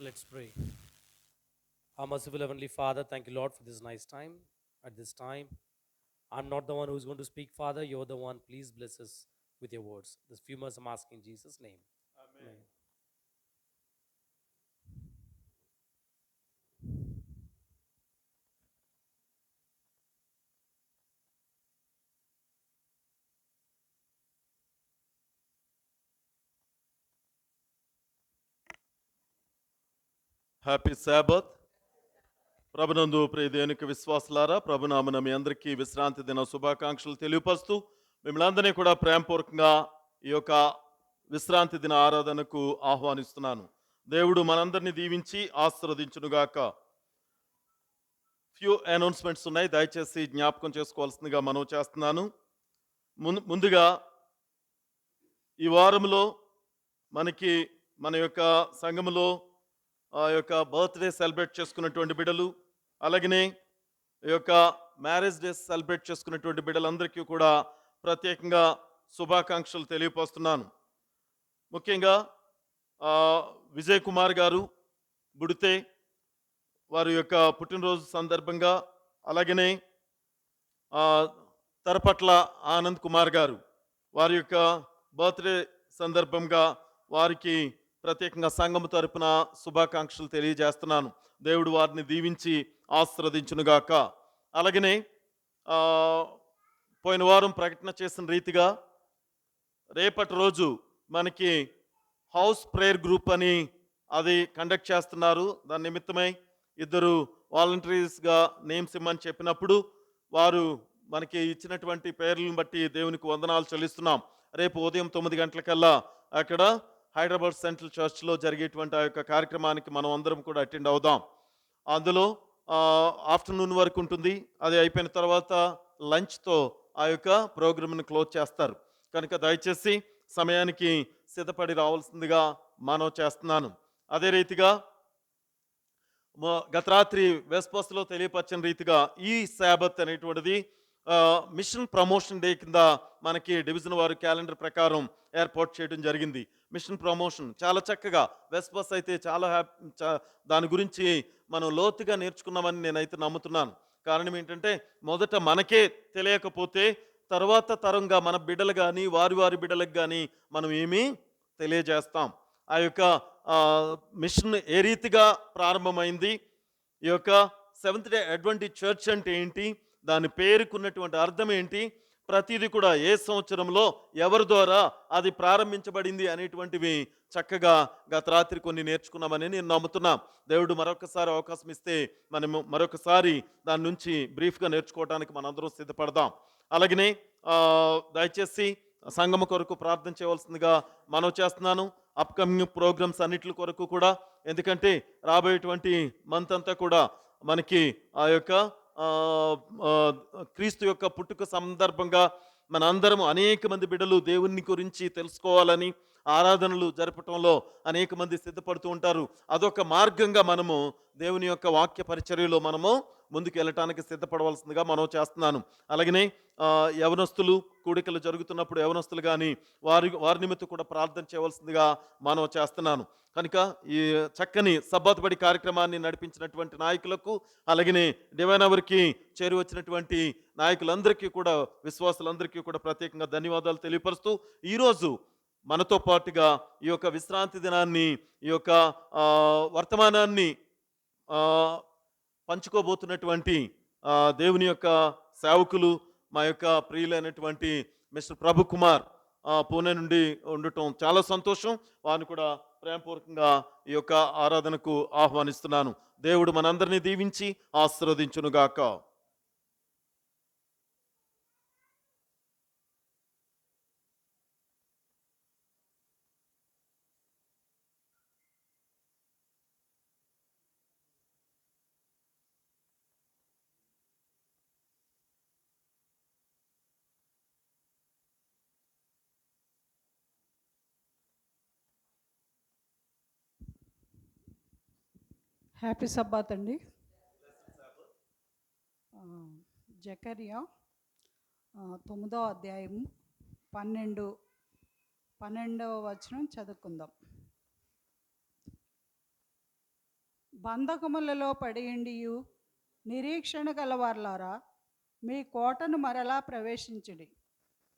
Let's pray. Our merciful Heavenly Father, thank you, Lord, for this nice time. At this time, I'm not the one who's going to speak, Father. You're the one. Please bless us with your words. This few months I'm asking in Jesus' name. Amen. Happy Sabbath. ప్రభునందు ప్రియ దేవునికి విశ్వాసులారా, ప్రభునామన మీ అందరికీ విశ్రాంతి దిన శుభాకాంక్షలు తెలియపరుస్తూ మిమ్మల్ని అందరినీ కూడా ప్రేమపూర్వకంగా ఈ యొక్క విశ్రాంతి దిన ఆరాధనకు ఆహ్వానిస్తున్నాను. దేవుడు మనందరినీ దీవించి ఆశీర్వదించునుగాక. ఫ్యూ అనౌన్స్మెంట్స్ ఉన్నాయి, దయచేసి జ్ఞాపకం చేసుకోవాల్సిందిగా మనవి చేస్తున్నాను. ముందుగా ఈ వారంలో మనకి మన యొక్క సంఘములో ఆ యొక్క బర్త్డే సెలబ్రేట్ చేసుకున్నటువంటి బిడ్డలు, అలాగనే ఈ యొక్క మ్యారేజ్ డే సెలబ్రేట్ చేసుకున్నటువంటి బిడ్డలందరికీ కూడా ప్రత్యేకంగా శుభాకాంక్షలు తెలియపరుస్తున్నాను. ముఖ్యంగా విజయ్ కుమార్ గారు బుడితే వారి యొక్క పుట్టినరోజు సందర్భంగా, అలాగనే తరపట్ల ఆనంద్ కుమార్ గారు వారి యొక్క బర్త్డే సందర్భంగా వారికి ప్రత్యేకంగా సంఘం తరపున శుభాకాంక్షలు తెలియజేస్తున్నాను. దేవుడు వారిని దీవించి ఆశీర్వదించునుగాక. అలాగనే పోయిన వారం ప్రకటన చేసిన రీతిగా రేపటి రోజు మనకి హౌస్ ప్రేయర్ గ్రూప్ అని అది కండక్ట్ చేస్తున్నారు. దాని నిమిత్తమై ఇద్దరు వాలంటీర్స్గా నేమ్స్ ఇమ్మని చెప్పినప్పుడు వారు మనకి ఇచ్చినటువంటి పేర్లను బట్టి దేవునికి వందనాలు చెల్లిస్తున్నాం. రేపు ఉదయం 9 గంటలకల్లా అక్కడ హైదరాబాద్ సెంట్రల్ చర్చ్లో జరిగేటువంటి ఆ యొక్క కార్యక్రమానికి మనం అందరం కూడా అటెండ్ అవుదాం. అందులో ఆఫ్టర్నూన్ వరకు ఉంటుంది. అది అయిపోయిన తర్వాత లంచ్తో ఆ యొక్క ప్రోగ్రామ్ని క్లోజ్ చేస్తారు. కనుక దయచేసి సమయానికి సిద్ధపడి రావాల్సిందిగా మనం చేస్తున్నాను. అదే రీతిగా గత రాత్రి వెస్పస్లో తెలియపరిచిన రీతిగా ఈ సాబత్ అనేటువంటిది మిషన్ ప్రమోషన్ డే కింద మనకి డివిజన్ వారి క్యాలెండర్ ప్రకారం ఏర్పాటు చేయడం జరిగింది. మిషన్ ప్రమోషన్ చాలా చక్కగా వెస్పస్ అయితే చాలా దాని గురించి మనం లోతుగా నేర్చుకున్నామని నేనైతే నమ్ముతున్నాను. కారణం ఏంటంటే మొదట మనకే తెలియకపోతే తర్వాత తరంగా మన బిడ్డలు కానీ వారి వారి బిడ్డలకు కానీ మనం ఏమీ తెలియజేస్తాం. ఆ యొక్క మిషన్ ఏ రీతిగా ప్రారంభమైంది, ఈ యొక్క సెవెంత్ డే అడ్వెంటిస్ట్ చర్చ్ అంటే ఏంటి, దాని పేరుకున్నటువంటి అర్థం ఏంటి, ప్రతిదీ కూడా ఏ సంవత్సరంలో ఎవరి ద్వారా అది ప్రారంభించబడింది అనేటువంటివి చక్కగా గత రాత్రి కొన్ని నేర్చుకున్నామని నేను నమ్ముతున్నా. దేవుడు మరొకసారి అవకాశం ఇస్తే మనము మరొకసారి దాని నుంచి బ్రీఫ్గా నేర్చుకోవడానికి మనందరం సిద్ధపడదాం. అలాగనే దయచేసి సంఘం కొరకు ప్రార్థన చేయవలసిందిగా మనవి చేస్తున్నాను. అప్కమింగ్ ప్రోగ్రామ్స్ అన్నిటి కొరకు కూడా, ఎందుకంటే రాబోయేటువంటి మంత్ అంతా కూడా మనకి ఆ యొక్క క్రీస్తు యొక్క పుట్టుక సందర్భంగా మన అందరం అనేక మంది బిడ్డలు దేవుని గురించి తెలుసుకోవాలని ఆరాధనలు జరపటంలో అనేక మంది సిద్ధపడుతూ ఉంటారు. అదొక మార్గంగా మనము దేవుని యొక్క వాక్య పరిచర్యలో మనము ముందుకు వెళ్ళటానికి సిద్ధపడవలసిందిగా మనం చేస్తున్నాను. అలాగనే యవనస్తులు కూడికలు జరుగుతున్నప్పుడు యవనస్తులు కానీ వారి నిమిత్తం కూడా ప్రార్థన చేయవలసిందిగా మనం చేస్తున్నాను. కనుక ఈ చక్కని సబ్బాత్ బడి కార్యక్రమాన్ని నడిపించినటువంటి నాయకులకు, అలాగనే డివైన్ అవర్కి చేరి వచ్చినటువంటి నాయకులందరికీ కూడా, విశ్వాసులందరికీ కూడా ప్రత్యేకంగా ధన్యవాదాలు తెలియపరుస్తూ, ఈరోజు మనతో పాటుగా ఈ యొక్క విశ్రాంతి దినాన్ని, ఈ యొక్క వర్తమానాన్ని పంచుకోబోతున్నటువంటి దేవుని యొక్క సేవకులు, మా యొక్క ప్రియులైనటువంటి మిస్టర్ ప్రభు కుమార్ పూణే నుండి ఉండటం చాలా సంతోషం. వారిని కూడా ప్రేమపూర్వకంగా ఈ యొక్క ఆరాధనకు ఆహ్వానిస్తున్నాను. దేవుడు మనందరినీ దీవించి ఆశీర్వదించునుగాక. హ్యాపీ సబ్బాత్ అండి. జకర్యా 9వ అధ్యాయము 12వ వచనం చదువుకుందాం. బంధకములలో పడియుండియు నిరీక్షణ గలవార్లారా, మీ కోటను మరలా ప్రవేశించుడి.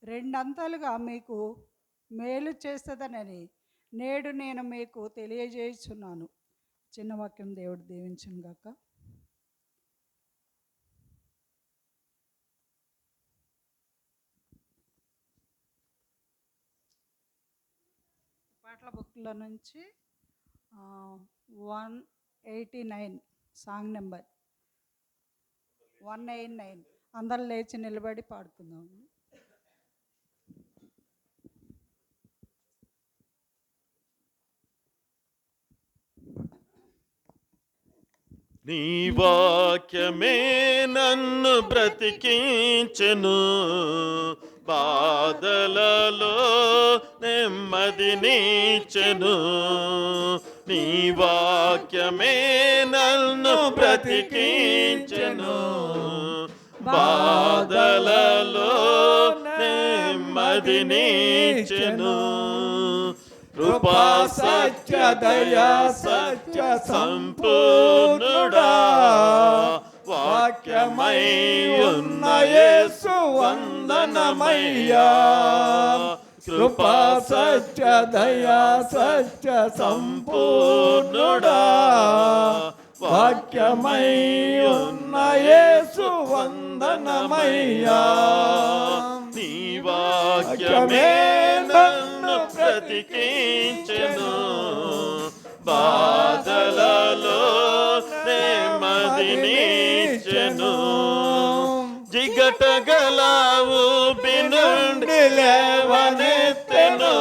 రెండంతలుగా మీకు మేలు చేస్తుందనని నేడు నేను మీకు తెలియజేస్తున్నాను. చిన్న వాక్యం దేవుడు దీవించును గాక. పాటల బుక్లో నుంచి 189 సాంగ్ నెంబర్ 189. అందరూ లేచి నిలబడి పాడుకుందాం. నీ వాక్యమే నన్ను బ్రతికించెను, బాధలలో నెమ్మదినిచ్చెను. నీ వాక్యమే నన్ను బ్రతికించెను, బాధలలో నెమ్మదినిచ్చెను. కృపా సత్య దయా సత్య సంపూర్ణుడా, వాక్యమై ఉన్న యేసు వందనమయ్యా. కృపా సత్య దయా సత్య సంపూర్ణుడా, వాక్యమై ఉన్న యేసు వందనమయ్యా. నీ వాక్యమే నన్ను బ్రతికించెను, బాధలలో నెమ్మదినిచ్చెను. జిగటగల ఊబి నుండి లేవనెత్తెను,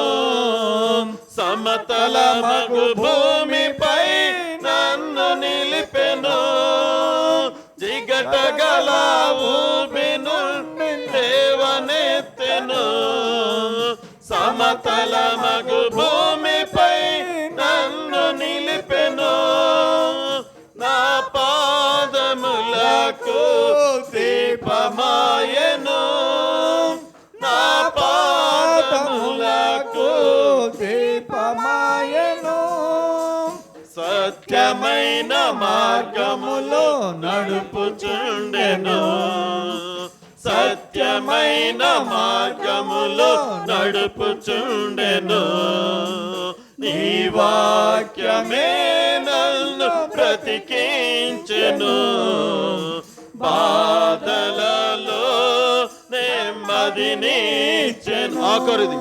సమతల మగు భూమిపై నన్ను నిలిపెను. జిగటగల ఊబి నుండి లేవనెత్తెను, సమతల మగు భూమిపై నన్ను నిలిపెను. నా పాదములకు దీపమాయెను, నా పాదములకు దీపమాయెను. సత్యమైన మార్గములో నడుపుచుండెను, సత్యమైన మార్గములో నడుపుచుండెను. నీ వాక్యమే నన్ను బ్రతికించెను, బాధలలో నెమ్మదినిచ్చెను. ఆఖరిది,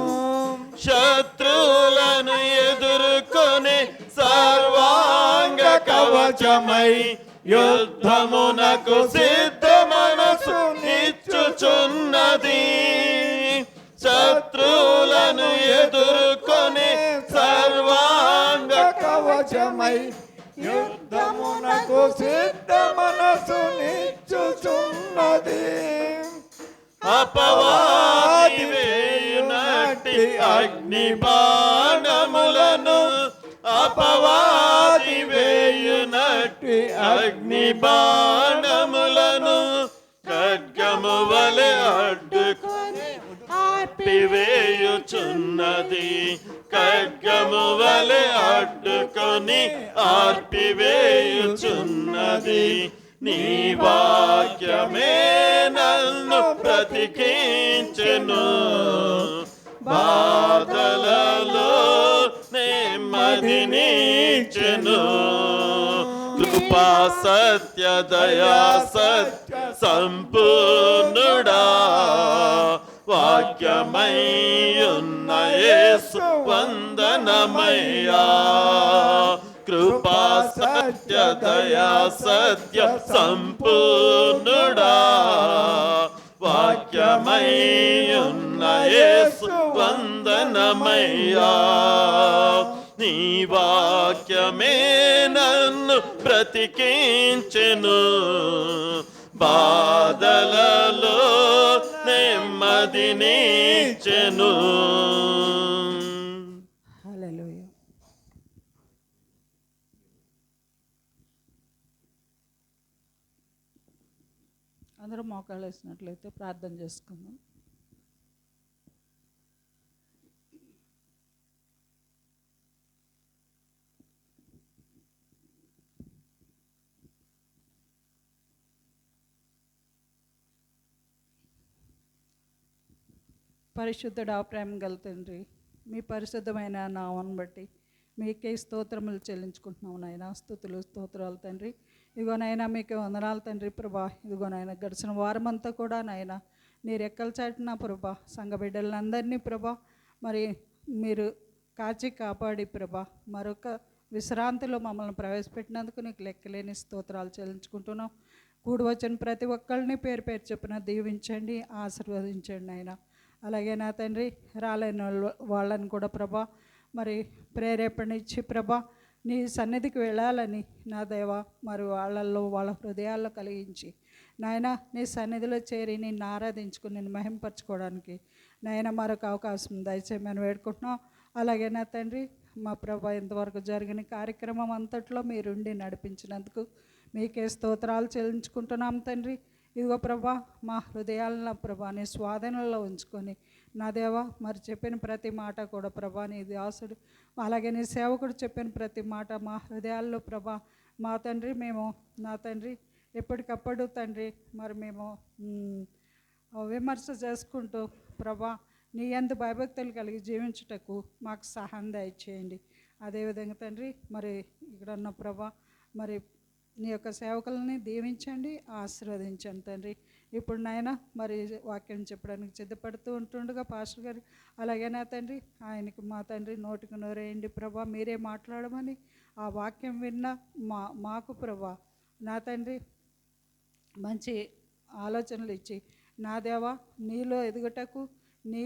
శత్రువులను ఎదుర్కొని సర్వాంగ కవచమై యుద్ధమునకు సిద్ధ మనసు నిచ్చుచున్నది. శత్రువులను ఎదుర్కొని సర్వాంగ కవచమై యుద్ధమునకు సిద్ధ మనసు నిచ్చుచున్నది. అపవాది వేయునట్టి అగ్ని బాణములను, అపవాది వేయునట్టి అగ్ని బాణములను ఖడ్గము వలె అడ్డుకొని ఆర్పివేయుచున్నది. ఖడ్గము వలె అడ్డుకొని ఆర్పివేయుచున్నది. నీ వాక్యమే నన్ను బ్రతికించెను, బాధలలో నెమ్మదినిచ్చెను. కృపా సత్య దయా సత్య సంపూర్ణుడా, వాక్యమై ఉన్న యేసు వందనమయ్యా. కృపా సత్య దయా సత్య సంపూర్ణుడా, వాక్యమై ఉన్న యేసు వందనమయ్యా. నీ వాక్యమే నన్ను బ్రతికించెను, బాధలలో నెమ్మదినిచ్చెను. హల్లెలూయా. అందరూ మోకాళ్ళు వేసినట్లయితే ప్రార్థన చేసుకుందాం. పరిశుద్ధుడా ప్రేమ గల తండ్రి, మీ పరిశుద్ధమైన నామాన్ని బట్టి మీకే స్తోత్రములు చెల్లించుకుంటున్నాం నాయన. స్తుతులు స్తోత్రాలు తండ్రి. ఇదిగోనైనా మీకు వందనాలు తండ్రి ప్రభా. ఇదిగోనైనా గడిచిన వారమంతా కూడా నాయన నీ రెక్కల చాటున ప్రభా సంఘ బిడ్డలందరినీ ప్రభా మరి మీరు కాచి కాపాడి ప్రభా మరొక విశ్రాంతిలో మమ్మల్ని ప్రవేశపెట్టినందుకు నీకు లెక్కలేని స్తోత్రాలు చెల్లించుకుంటున్నాం. కూడి వచ్చిన ప్రతి ఒక్కరిని పేరు పేరు చొప్పున దీవించండి, ఆశీర్వదించండి ఆయన. అలాగే నా తండ్రి రాలేని వాళ్ళని కూడా ప్రభా మరి ప్రేరేపణ ఇచ్చి ప్రభా నీ సన్నిధికి వెళ్ళాలని నా దేవ మరి వాళ్ళల్లో వాళ్ళ హృదయాల్లో కలిగించి నాయన నీ సన్నిధిలో చేరి నిన్ను ఆరాధించుకుని నిన్ను మహింపరచుకోవడానికి నాయన మరొక అవకాశం దయచేయమని వేడుకుంటున్నాం. అలాగే నా తండ్రి మా ప్రభా ఇంతవరకు జరిగిన కార్యక్రమం అంతట్లో మీరుండి నడిపించినందుకు మీకే స్తోత్రాలు చెల్లించుకుంటున్నాం తండ్రి. ఇదిగో ప్రభా మా హృదయాలను ప్రభా నీ స్వాధీనంలో ఉంచుకొని నా దేవా మరి చెప్పిన ప్రతి మాట కూడా ప్రభా నీ దాసుడు అలాగే నీ సేవకుడు చెప్పిన ప్రతి మాట మా హృదయాల్లో ప్రభా మా తండ్రి మేము నా తండ్రి ఎప్పటికప్పుడు తండ్రి మరి మేము విమర్శ చేసుకుంటూ ప్రభా నీ యందు భయభక్తులు కలిగి జీవించుటకు మాకు సహాయం దయచేయండి. అదేవిధంగా తండ్రి మరి ఇక్కడ ఉన్న ప్రభా మరి నీ యొక్క సేవకులని దీవించండి, ఆశీర్వదించండి తండ్రి. ఇప్పుడు నాయన మరి వాక్యం చెప్పడానికి సిద్ధపడుతూ ఉంటుండగా పాస్టర్ గారు అలాగే నా తండ్రి ఆయనకి మా తండ్రి నోటికి నోరేయండి ప్రభా, మీరే మాట్లాడమని ఆ వాక్యం విన్న మాకు ప్రభా నా తండ్రి మంచి ఆలోచనలు ఇచ్చి నా దేవా నీలో ఎదుగుటకు నీ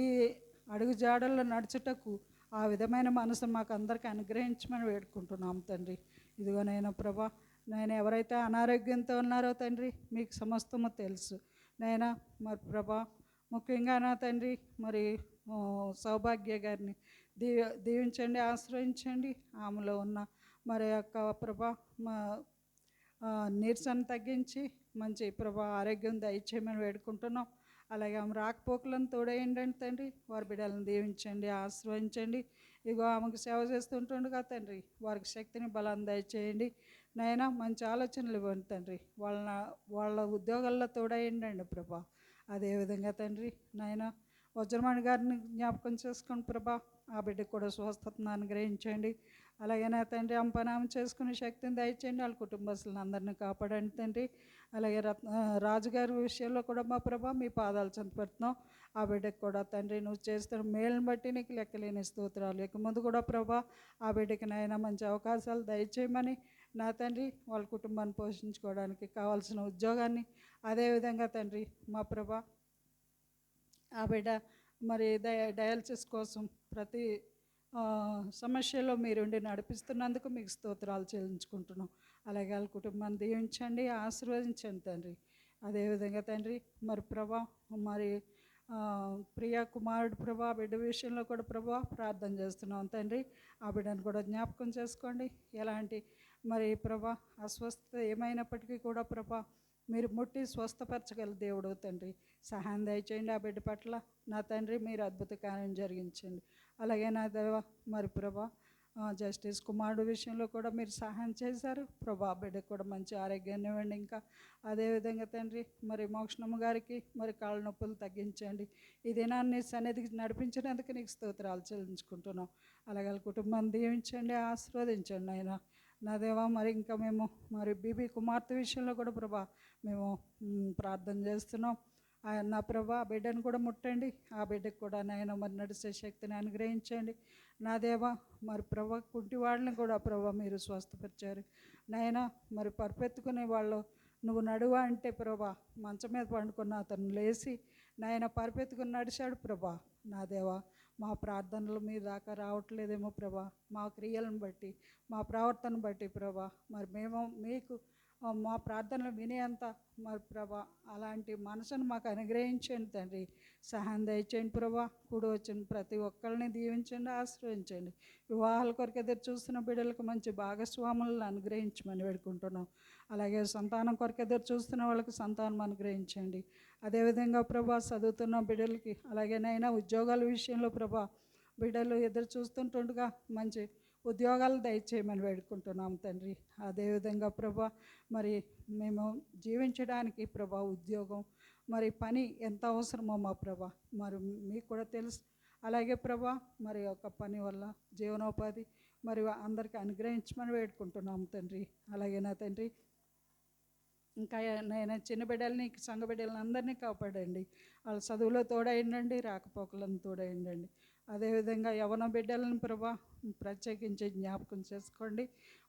అడుగు జాడల్లో నడుచుటకు ఆ విధమైన మనసు మాకు అందరికీ అనుగ్రహించమని వేడుకుంటున్నాం తండ్రి. ఇదిగోనైనా ప్రభా నేను ఎవరైతే అనారోగ్యంతో ఉన్నారో తండ్రి మీకు సమస్తము తెలుసు నైనా మరి ప్రభా ముఖ్యంగా నా తండ్రి మరి సౌభాగ్య గారిని దీవించండి, ఆశ్రయించండి. ఆమెలో ఉన్న మరి యొక్క ప్రభా మా నీరసాన్ని తగ్గించి మంచి ప్రభా ఆరోగ్యం దయచేయమని వేడుకుంటున్నాం. అలాగే ఆమె రాకపోకలను తోడేయండి తండ్రి, వారి బిడ్డలను దీవించండి, ఆశ్రయించండి. ఇగో ఆమెకు సేవ చేస్తుంటుండగా తండ్రి వారికి శక్తిని బలాన్ని దయచేయండి నైనా, మంచి ఆలోచనలు ఇవ్వండి తండ్రి. వాళ్ళ ఉద్యోగాల్లో తోడేయండి ప్రభా. అదేవిధంగా తండ్రి నాయన వజ్రమణి గారిని జ్ఞాపకం చేసుకోండి ప్రభా, ఆ బిడ్డకు కూడా స్వస్థతను అనుగ్రహించండి. అలాగే నా తండ్రి అంపనామం చేసుకునే శక్తిని దయచేయండి, వాళ్ళ కుటుంబస్తులను అందరినీ కాపాడండి తండ్రి. అలాగే రాజుగారి విషయంలో కూడా మా ప్రభా మీ పాదాలు చెంతపెడుతున్నాం. ఆ బిడ్డకు కూడా తండ్రి నువ్వు చేస్తున్న మేలుని బట్టి నీకు లెక్కలేని స్తోత్రాలు. ఇక ముందు కూడా ప్రభా ఆ బిడ్డకి నాయన మంచి అవకాశాలు దయచేయమని నా తండ్రి వాళ్ళ కుటుంబాన్ని పోషించుకోవడానికి కావాల్సిన ఉద్యోగాన్ని అదేవిధంగా తండ్రి మా ప్రభా ఆ బిడ్డ మరి డయాలసిస్ కోసం ప్రతి సమస్యలో మీరుండి నడిపిస్తున్నందుకు మీకు స్తోత్రాలు చెల్లించుకుంటున్నాం. అలాగే వాళ్ళ కుటుంబాన్ని దీవించండి, ఆశీర్వదించండి తండ్రి. అదేవిధంగా తండ్రి మరి ప్రభా మరి ప్రియా కుమారుడు ప్రభా బిడ్డ విషయంలో కూడా ప్రభా ప్రార్థన చేస్తున్నాం తండ్రి. ఆ బిడ్డను కూడా జ్ఞాపకం చేసుకోండి. ఎలాంటి మరి ప్రభా అస్వస్థత ఏమైనప్పటికీ కూడా ప్రభా మీరు ముట్టి స్వస్థపరచగల దేవుడు తండ్రి. సహాయం దయచేయండి ఆ బిడ్డ పట్ల నా తండ్రి, మీరు అద్భుత కార్యం జరిగించండి. అలాగే నా దేవ మరి ప్రభా జస్టిస్ కుమారుడు విషయంలో కూడా మీరు సహాయం చేశారు ప్రభా, బిడ్డకు కూడా మంచి ఆరోగ్యాన్ని ఇవ్వండి. ఇంకా అదేవిధంగా తండ్రి మరి మోక్షణమ్మ గారికి మరి కాళ్ళ నొప్పులు తగ్గించండి. ఈ దినాన్ని సన్నిధికి నడిపించినందుకు నీకు స్తోత్రాలు చెల్లించుకుంటున్నాం. అలాగే కుటుంబాన్ని దీవించండి, ఆశీర్వదించండి ఆయన నా దేవా. మరి ఇంకా మేము మరి బీబీ కుమార్తె విషయంలో కూడా ప్రభా మేము ప్రార్థన చేస్తున్నాం. నా ప్రభా ఆ బిడ్డను కూడా ముట్టండి, ఆ బిడ్డకు కూడా నాయన మరి నడిచే శక్తిని అనుగ్రహించండి నా దేవా. మరి ప్రభా కుంటి వాళ్ళని కూడా ప్రభా మీరు స్వస్థపరిచారు నాయన. మరి పరిపెత్తుకునే వాళ్ళు నువ్వు నడువా అంటే ప్రభా మంచం మీద పండుకున్న అతను లేచి నాయన పరిపెత్తుకుని నడిచాడు ప్రభా నా దేవా. మా ప్రార్థనలు మీ దాకా రావట్లేదేమో ప్రభా, మా క్రియలను బట్టి మా ప్రవర్తన బట్టి ప్రభా మరి మేము మీకు మా ప్రార్థనలు వినేంత మరి ప్రభా అలాంటి మనసును మాకు అనుగ్రహించండి తండ్రి. సహాయం దయచేయండి ప్రభా. కూడి వచ్చిన ప్రతి ఒక్కరిని దీవించండి, ఆశ్రయించండి. వివాహాల కొరకు ఎదురు చూస్తున్న బిడ్డలకు మంచి భాగస్వాములను అనుగ్రహించమని వేడుకుంటున్నాం. అలాగే సంతానం కొరకు ఎదురు చూస్తున్న వాళ్ళకి సంతానం అనుగ్రహించండి. అదేవిధంగా ప్రభా చదువుతున్న బిడ్డలకి అలాగేనైనా ఉద్యోగాల విషయంలో ప్రభా బిడ్డలు ఎదురు చూస్తుంటుండగా మంచి ఉద్యోగాలు దయచేయమని వేడుకుంటున్నాం తండ్రి. అదేవిధంగా ప్రభా మరి మేము జీవించడానికి ప్రభా ఉద్యోగం మరి పని ఎంత అవసరమో మా ప్రభా మరి మీకు కూడా తెలుసు. అలాగే ప్రభా మరి ఒక పని వల్ల జీవనోపాధి మరి అందరికీ అనుగ్రహించమని వేడుకుంటున్నాము తండ్రి. అలాగే నా తండ్రి ఇంకా నేను చిన్న బిడ్డలని సంఘ బిడ్డలని అందరినీ కాపాడండి. వాళ్ళ చదువులో తోడైండండి, రాకపోకలను తోడైండండి. అదేవిధంగా యవన బిడ్డలను ప్రభా ప్రత్యేకించి జ్ఞాపకం చేసుకోండి.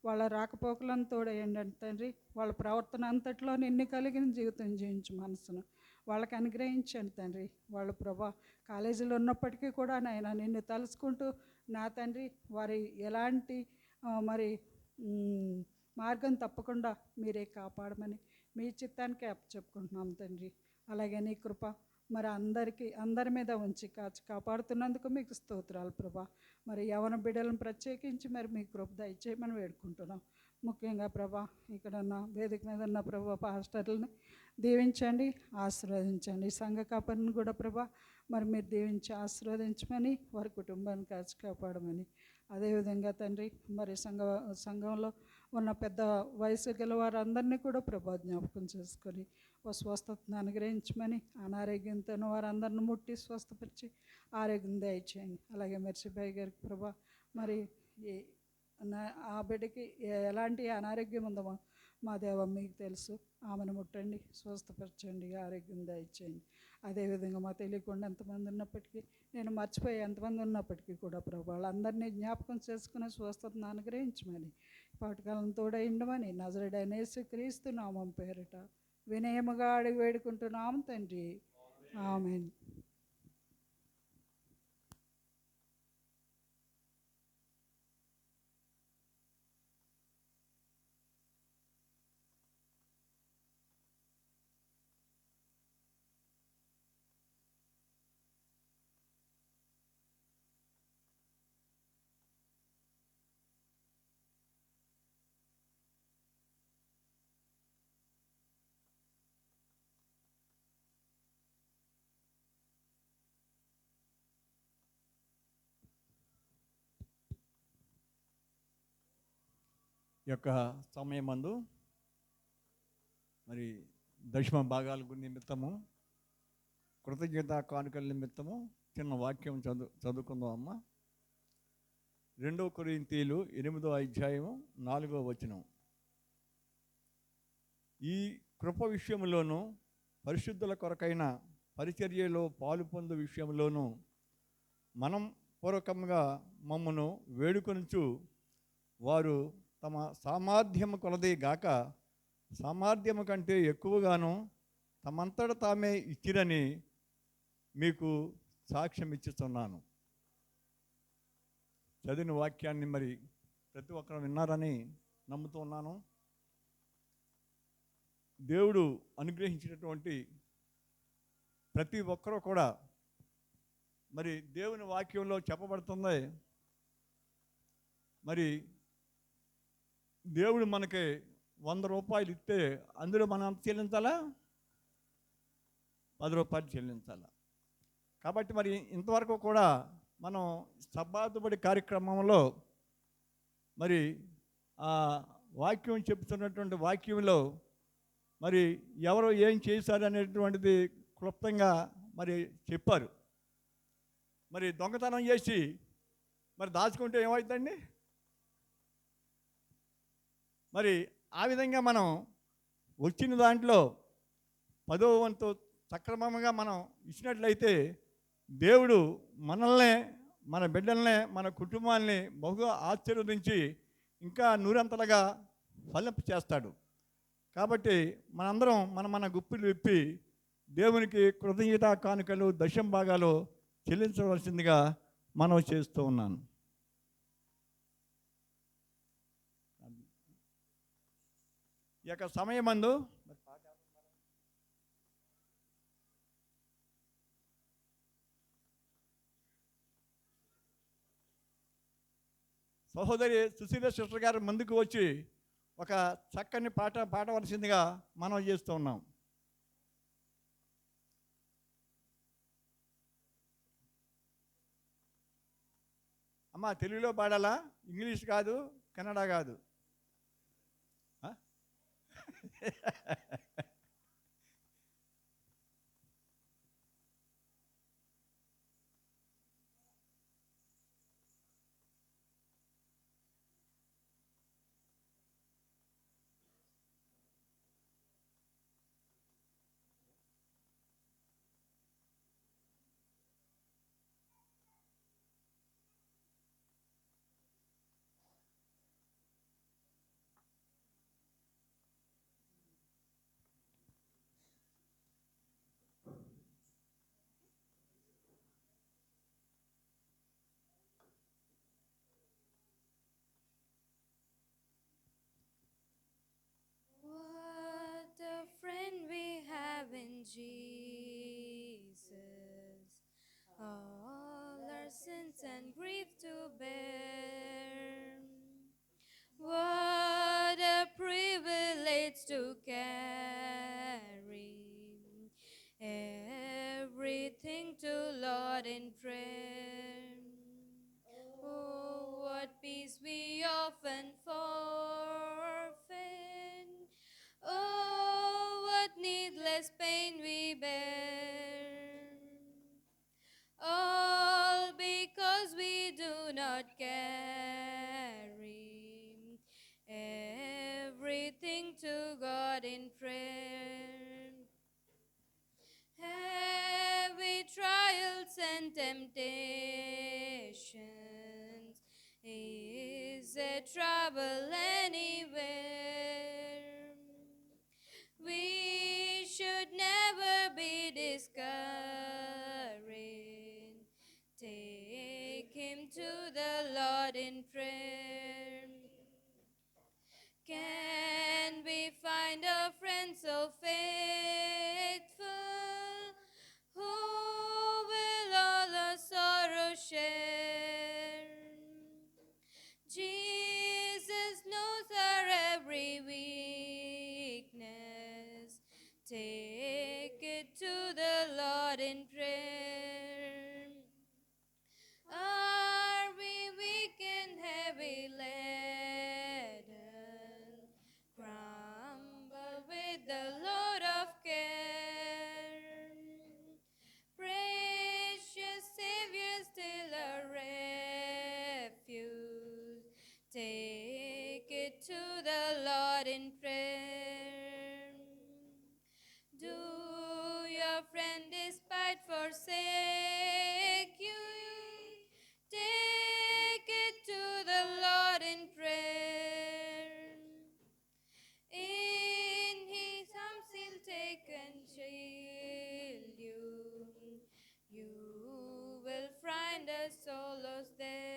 వాళ్ళ రాకపోకలను తోడేయండి తండ్రి. వాళ్ళ ప్రవర్తన అంతట్లో నిన్ను కలిగిన జీవితం జీవించు మనసును వాళ్ళకి అనుగ్రహించండి తండ్రి. వాళ్ళు ప్రభా కాలేజీలో ఉన్నప్పటికీ కూడా నాయన నిన్ను తలుసుకుంటూ నా తండ్రి వారి ఎలాంటి మరి మార్గం తప్పకుండా మీరే కాపాడమని మీ చిత్తానికి చెప్పుకుంటున్నాం తండ్రి. అలాగే నీ కృప మరి అందరి మీద ఉంచి కాపాడుతున్నందుకు మీకు స్తోత్రాలు ప్రభా. మరి యవన బిడ్డలను ప్రత్యేకించి మరి మీ కృప దయచేయమని వేడుకుంటున్నాం. ముఖ్యంగా ప్రభా ఇక్కడ ఉన్న వేదిక మీద ఉన్న ప్రభా పాస్టర్లని దీవించండి, ఆశీర్వదించండి. సంఘ కాపరిని కూడా ప్రభా మరి మీరు దీవించి ఆశీర్వదించమని వారి కుటుంబాన్ని కాపాడమని. అదేవిధంగా తండ్రి మరి సంఘంలో ఉన్న పెద్ద వయసు గల వారందరినీ కూడా ప్రభా జ్ఞాపకం చేసుకొని ఓ స్వస్థతను అనుగ్రహించమని, అనారోగ్యంతో వారందరిని ముట్టి స్వస్థపరిచి ఆరోగ్యం దయచేయండి. అలాగే మెర్సిబాయి గారికి ప్రభా మరి ఆ బిడ్డకి ఎలాంటి అనారోగ్యం ఉందో మా దేవ మీకు తెలుసు. ఆమెను ముట్టండి, స్వస్థపరచండి, ఆరోగ్యం దయచేయండి. అదేవిధంగా మా తెలియకుండా ఎంతమంది ఉన్నప్పటికీ, నేను మర్చిపోయి ఎంతమంది ఉన్నప్పటికీ కూడా ప్రభు వాళ్ళందరినీ జ్ఞాపకం చేసుకుని స్వస్థతను అనుగ్రహించమని, పాటకాలను తోడైండమని నజరేయుడైన యేసుక్రీస్తు నామం పేరిట వినయముగా అడిగి వేడుకుంటున్నాం తండ్రి. ఆమేన్. యొక్క సమయమందు మరి దశమ భాగాల నిమిత్తము, కృతజ్ఞత కానుకల నిమిత్తము చిన్న వాక్యం చదువుకుందాం అమ్మ. 2 కొరింథీయులు 8వ అధ్యాయము 4వ వచనం. ఈ కృప విషయంలోనూ పరిశుద్ధుల కొరకైన పరిచర్యలో పాలు పొందు విషయంలోనూ మనం పూర్వకంగా మమ్మను వేడుకొనుచు వారు తమ సామర్థ్యము కొలది గాక సామర్థ్యము కంటే ఎక్కువగాను తమంతట తామే ఇచ్చిరని మీకు సాక్ష్యం ఇచ్చుతున్నాను. చదివిన వాక్యాన్ని మరి ప్రతి ఒక్కరు విన్నారని నమ్ముతున్నాను. దేవుడు అనుగ్రహించినటువంటి ప్రతి ఒక్కరూ కూడా మరి దేవుని వాక్యంలో చెప్పబడుతుంది. మరి దేవుడు మనకి 100 రూపాయలు ఇస్తే అందులో మనం ఎంత చెల్లించాలా? 10 రూపాయలు చెల్లించాలా. కాబట్టి మరి ఇంతవరకు కూడా మనం సబ్బాతుబడి కార్యక్రమంలో మరి ఆ వాక్యం చెప్తున్నటువంటి వాక్యంలో మరి ఎవరు ఏం చేశారు అనేటువంటిది క్లుప్తంగా మరి చెప్పారు. మరి దొంగతనం చేసి మరి దాచుకుంటే ఏమవుతుందండి? మరి ఆ విధంగా మనం వచ్చిన దాంట్లో 10వ వంతు సక్రమంగా మనం ఇచ్చినట్లయితే దేవుడు మనల్నే, మన బిడ్డల్నే, మన కుటుంబాన్ని బహుగా ఆశీర్వదించి ఇంకా నూరంతలుగా ఫలింప చేస్తాడు. కాబట్టి మనందరం మన గుప్పిలు విప్పి దేవునికి కృతజ్ఞత కానుకలు దశమ భాగాలు చెల్లించవలసిందిగా మనం చేస్తూ ఉన్నాను. ఈ యొక్క సమయమందు సహోదరి సుశీల సిస్టర్ గారు ముందుకు వచ్చి ఒక చక్కని పాట పాడవలసిందిగా మనం చేస్తూ ఉన్నాం. అమ్మ తెలుగులో పాడాలా? ఇంగ్లీష్ కాదు, కన్నడ కాదు. burdens and grief to bear. What a privilege to carry everything to Lord in prayer. Oh, what peace we often forfeit. Oh, what needless pain we bear. All because we do not carry everything to God in prayer. Heavy trials and temptations, is there trouble anywhere? We should never be discouraged. Take him to the Lord in prayer. Can we find a friend so faithful, who will all our sorrow share? Jesus knows our every weakness. Take it to the Lord in prayer. Are we weak and heavy laden? Crumble with the load of care. Precious Savior, still a refuge. Take it to the Lord in prayer. Do your friend despite forsake you? Take it to the Lord in prayer. In his arms he'll take and shield you. You will find a solace there.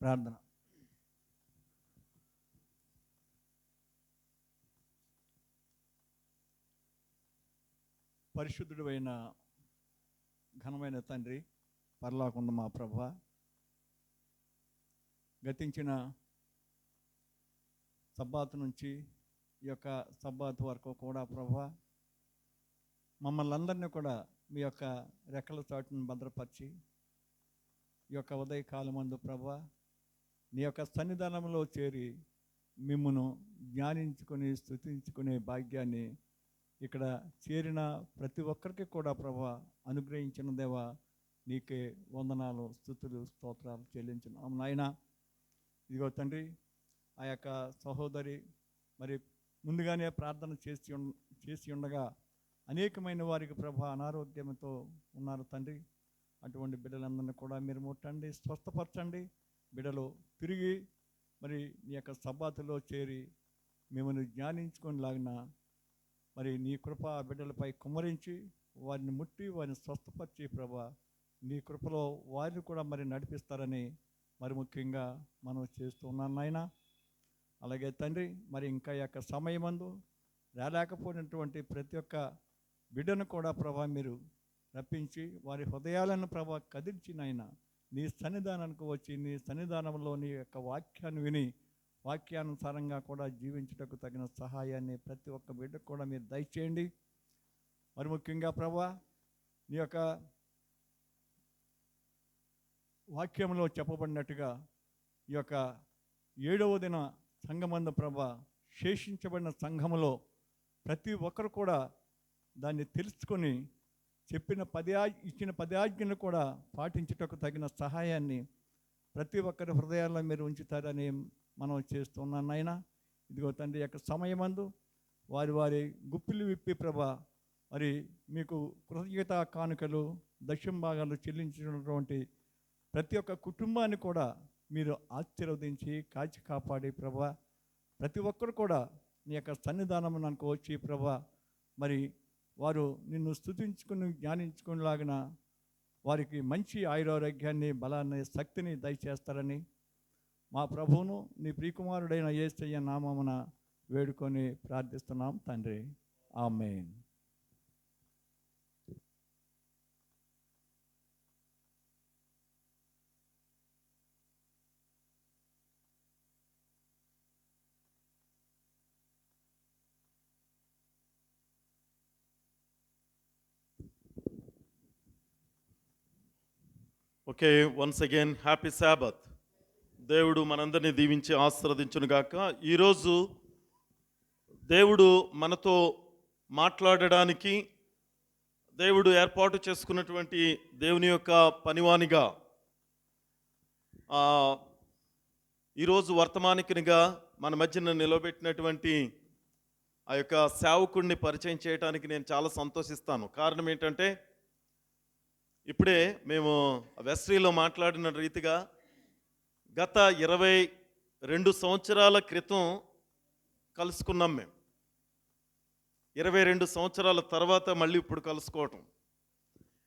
ప్రార్థన. పరిశుద్ధుడైన ఘనమైన తండ్రి, పరలోకమున్న మా ప్రభువా, గతించిన సబ్బాతు నుంచి ఈ యొక్క సబ్బాతు వరకు కూడా ప్రభువా, మమ్మల్ని అందరినీ కూడా మీ యొక్క రెక్కల చాటును భద్రపరిచి ఈ యొక్క ఉదయకాలమందు ప్రభువా నీ యొక్క సన్నిధానంలో చేరి మిమ్మును జ్ఞానించుకొని స్తుతించుకునే భాగ్యాన్ని ఇక్కడ చేరిన ప్రతి ఒక్కరికి కూడా ప్రభా అనుగ్రహించిన దేవా నీకే వందనాలు, స్తుతులు, స్తోత్రాలు చెల్లించున్నాం నాయన. ఇదిగో తండ్రి, ఆ యొక్క సహోదరి మరి ముందుగానే ప్రార్థన చేసి ఉండగా అనేకమైన వారికి ప్రభా అనారోగ్యంతో ఉన్నారు తండ్రి. అటువంటి బిడ్డలందరినీ కూడా మీరు ముట్టండి, స్వస్థపరచండి. బిడ్డలు తిరిగి మరి నీ యొక్క సబ్బాతులో చేరి మిమ్మల్ని జ్ఞానించుకునేలాగిన మరి నీ కృప ఆ బిడ్డలపై కుమ్మరించి వారిని ముట్టి వారిని స్వస్థపరిచి ప్రభా నీ కృపలో వారిని కూడా మరి నడిపిస్తారని మరి ముఖ్యంగా మనం చేస్తూ ఉన్నాను నాయన. అలాగే తండ్రి, మరి ఇంకా యొక్క సమయమందు రాలేకపోయినటువంటి ప్రతి ఒక్క బిడ్డను కూడా ప్రభా మీరు రప్పించి వారి హృదయాలను ప్రభా కదిల్చి నాయన నీ సన్నిధానానికి వచ్చి నీ సన్నిధానంలో నీ యొక్క వాక్యాన్ని విని వాక్యానుసారంగా కూడా జీవించుటకు తగిన సహాయాన్ని ప్రతి ఒక్క బిడ్డకు కూడా మీరు దయచేయండి. మరి ముఖ్యంగా ప్రభా నీ యొక్క వాక్యంలో చెప్పబడినట్టుగా ఈ యొక్క 7వ దిన సంఘమందు ప్రభా శేషించబడిన సంఘములో ప్రతి ఒక్కరు కూడా దాన్ని తెలుసుకొని ఇచ్చిన 10 ఆజ్ఞలు కూడా పాటించుటకు తగిన సహాయాన్ని ప్రతి ఒక్కరి హృదయాల్లో మీరు ఉంచుతారని మనం చేస్తున్నాం నాయన. ఇదిగో తండ్రి యొక్క సమయమందు వారి గుప్పిలు విప్పి ప్రభా మరి మీకు కృతజ్ఞతా కానుకలు దశమ భాగాలు చెల్లించినటువంటి ప్రతి ఒక్క కుటుంబాన్ని కూడా మీరు ఆశీర్వదించి కాచి కాపాడి ప్రభా ప్రతి ఒక్కరు కూడా నీ యొక్క సన్నిధానం నాకు వచ్చి ప్రభా మరి వారు నిన్ను స్తుతించుకుని జ్ఞానించుకునేలాగిన వారికి మంచి ఆయురారోగ్యాన్ని, బలాన్ని, శక్తిని దయచేస్తారని మా ప్రభువును నీ ప్రియకుమారుడైన యేసయ్య నామమున వేడుకొని ప్రార్థిస్తున్నాం తండ్రి. ఆమేన్. Okay, once again happy Sabbath. దేవుడు మనందరినీ దీవించి ఆశీర్వదించును గాక. ఈరోజు దేవుడు మనతో మాట్లాడడానికి దేవుడు ఏర్పాటు చేసుకున్నటువంటి దేవుని యొక్క పనివానిగా ఈరోజు వర్తమానికునిగా మన మధ్యన నిలబెట్టినటువంటి ఆ యొక్క సేవకుడిని పరిచయం చేయడానికి నేను చాలా సంతోషిస్తాను. కారణం ఏంటంటే ఇప్పుడే మేము వెస్ట్రీలో మాట్లాడిన రీతిగా గత 22 సంవత్సరాల క్రితం కలుసుకున్నాం. మేము 22 సంవత్సరాల తర్వాత మళ్ళీ ఇప్పుడు కలుసుకోవటం.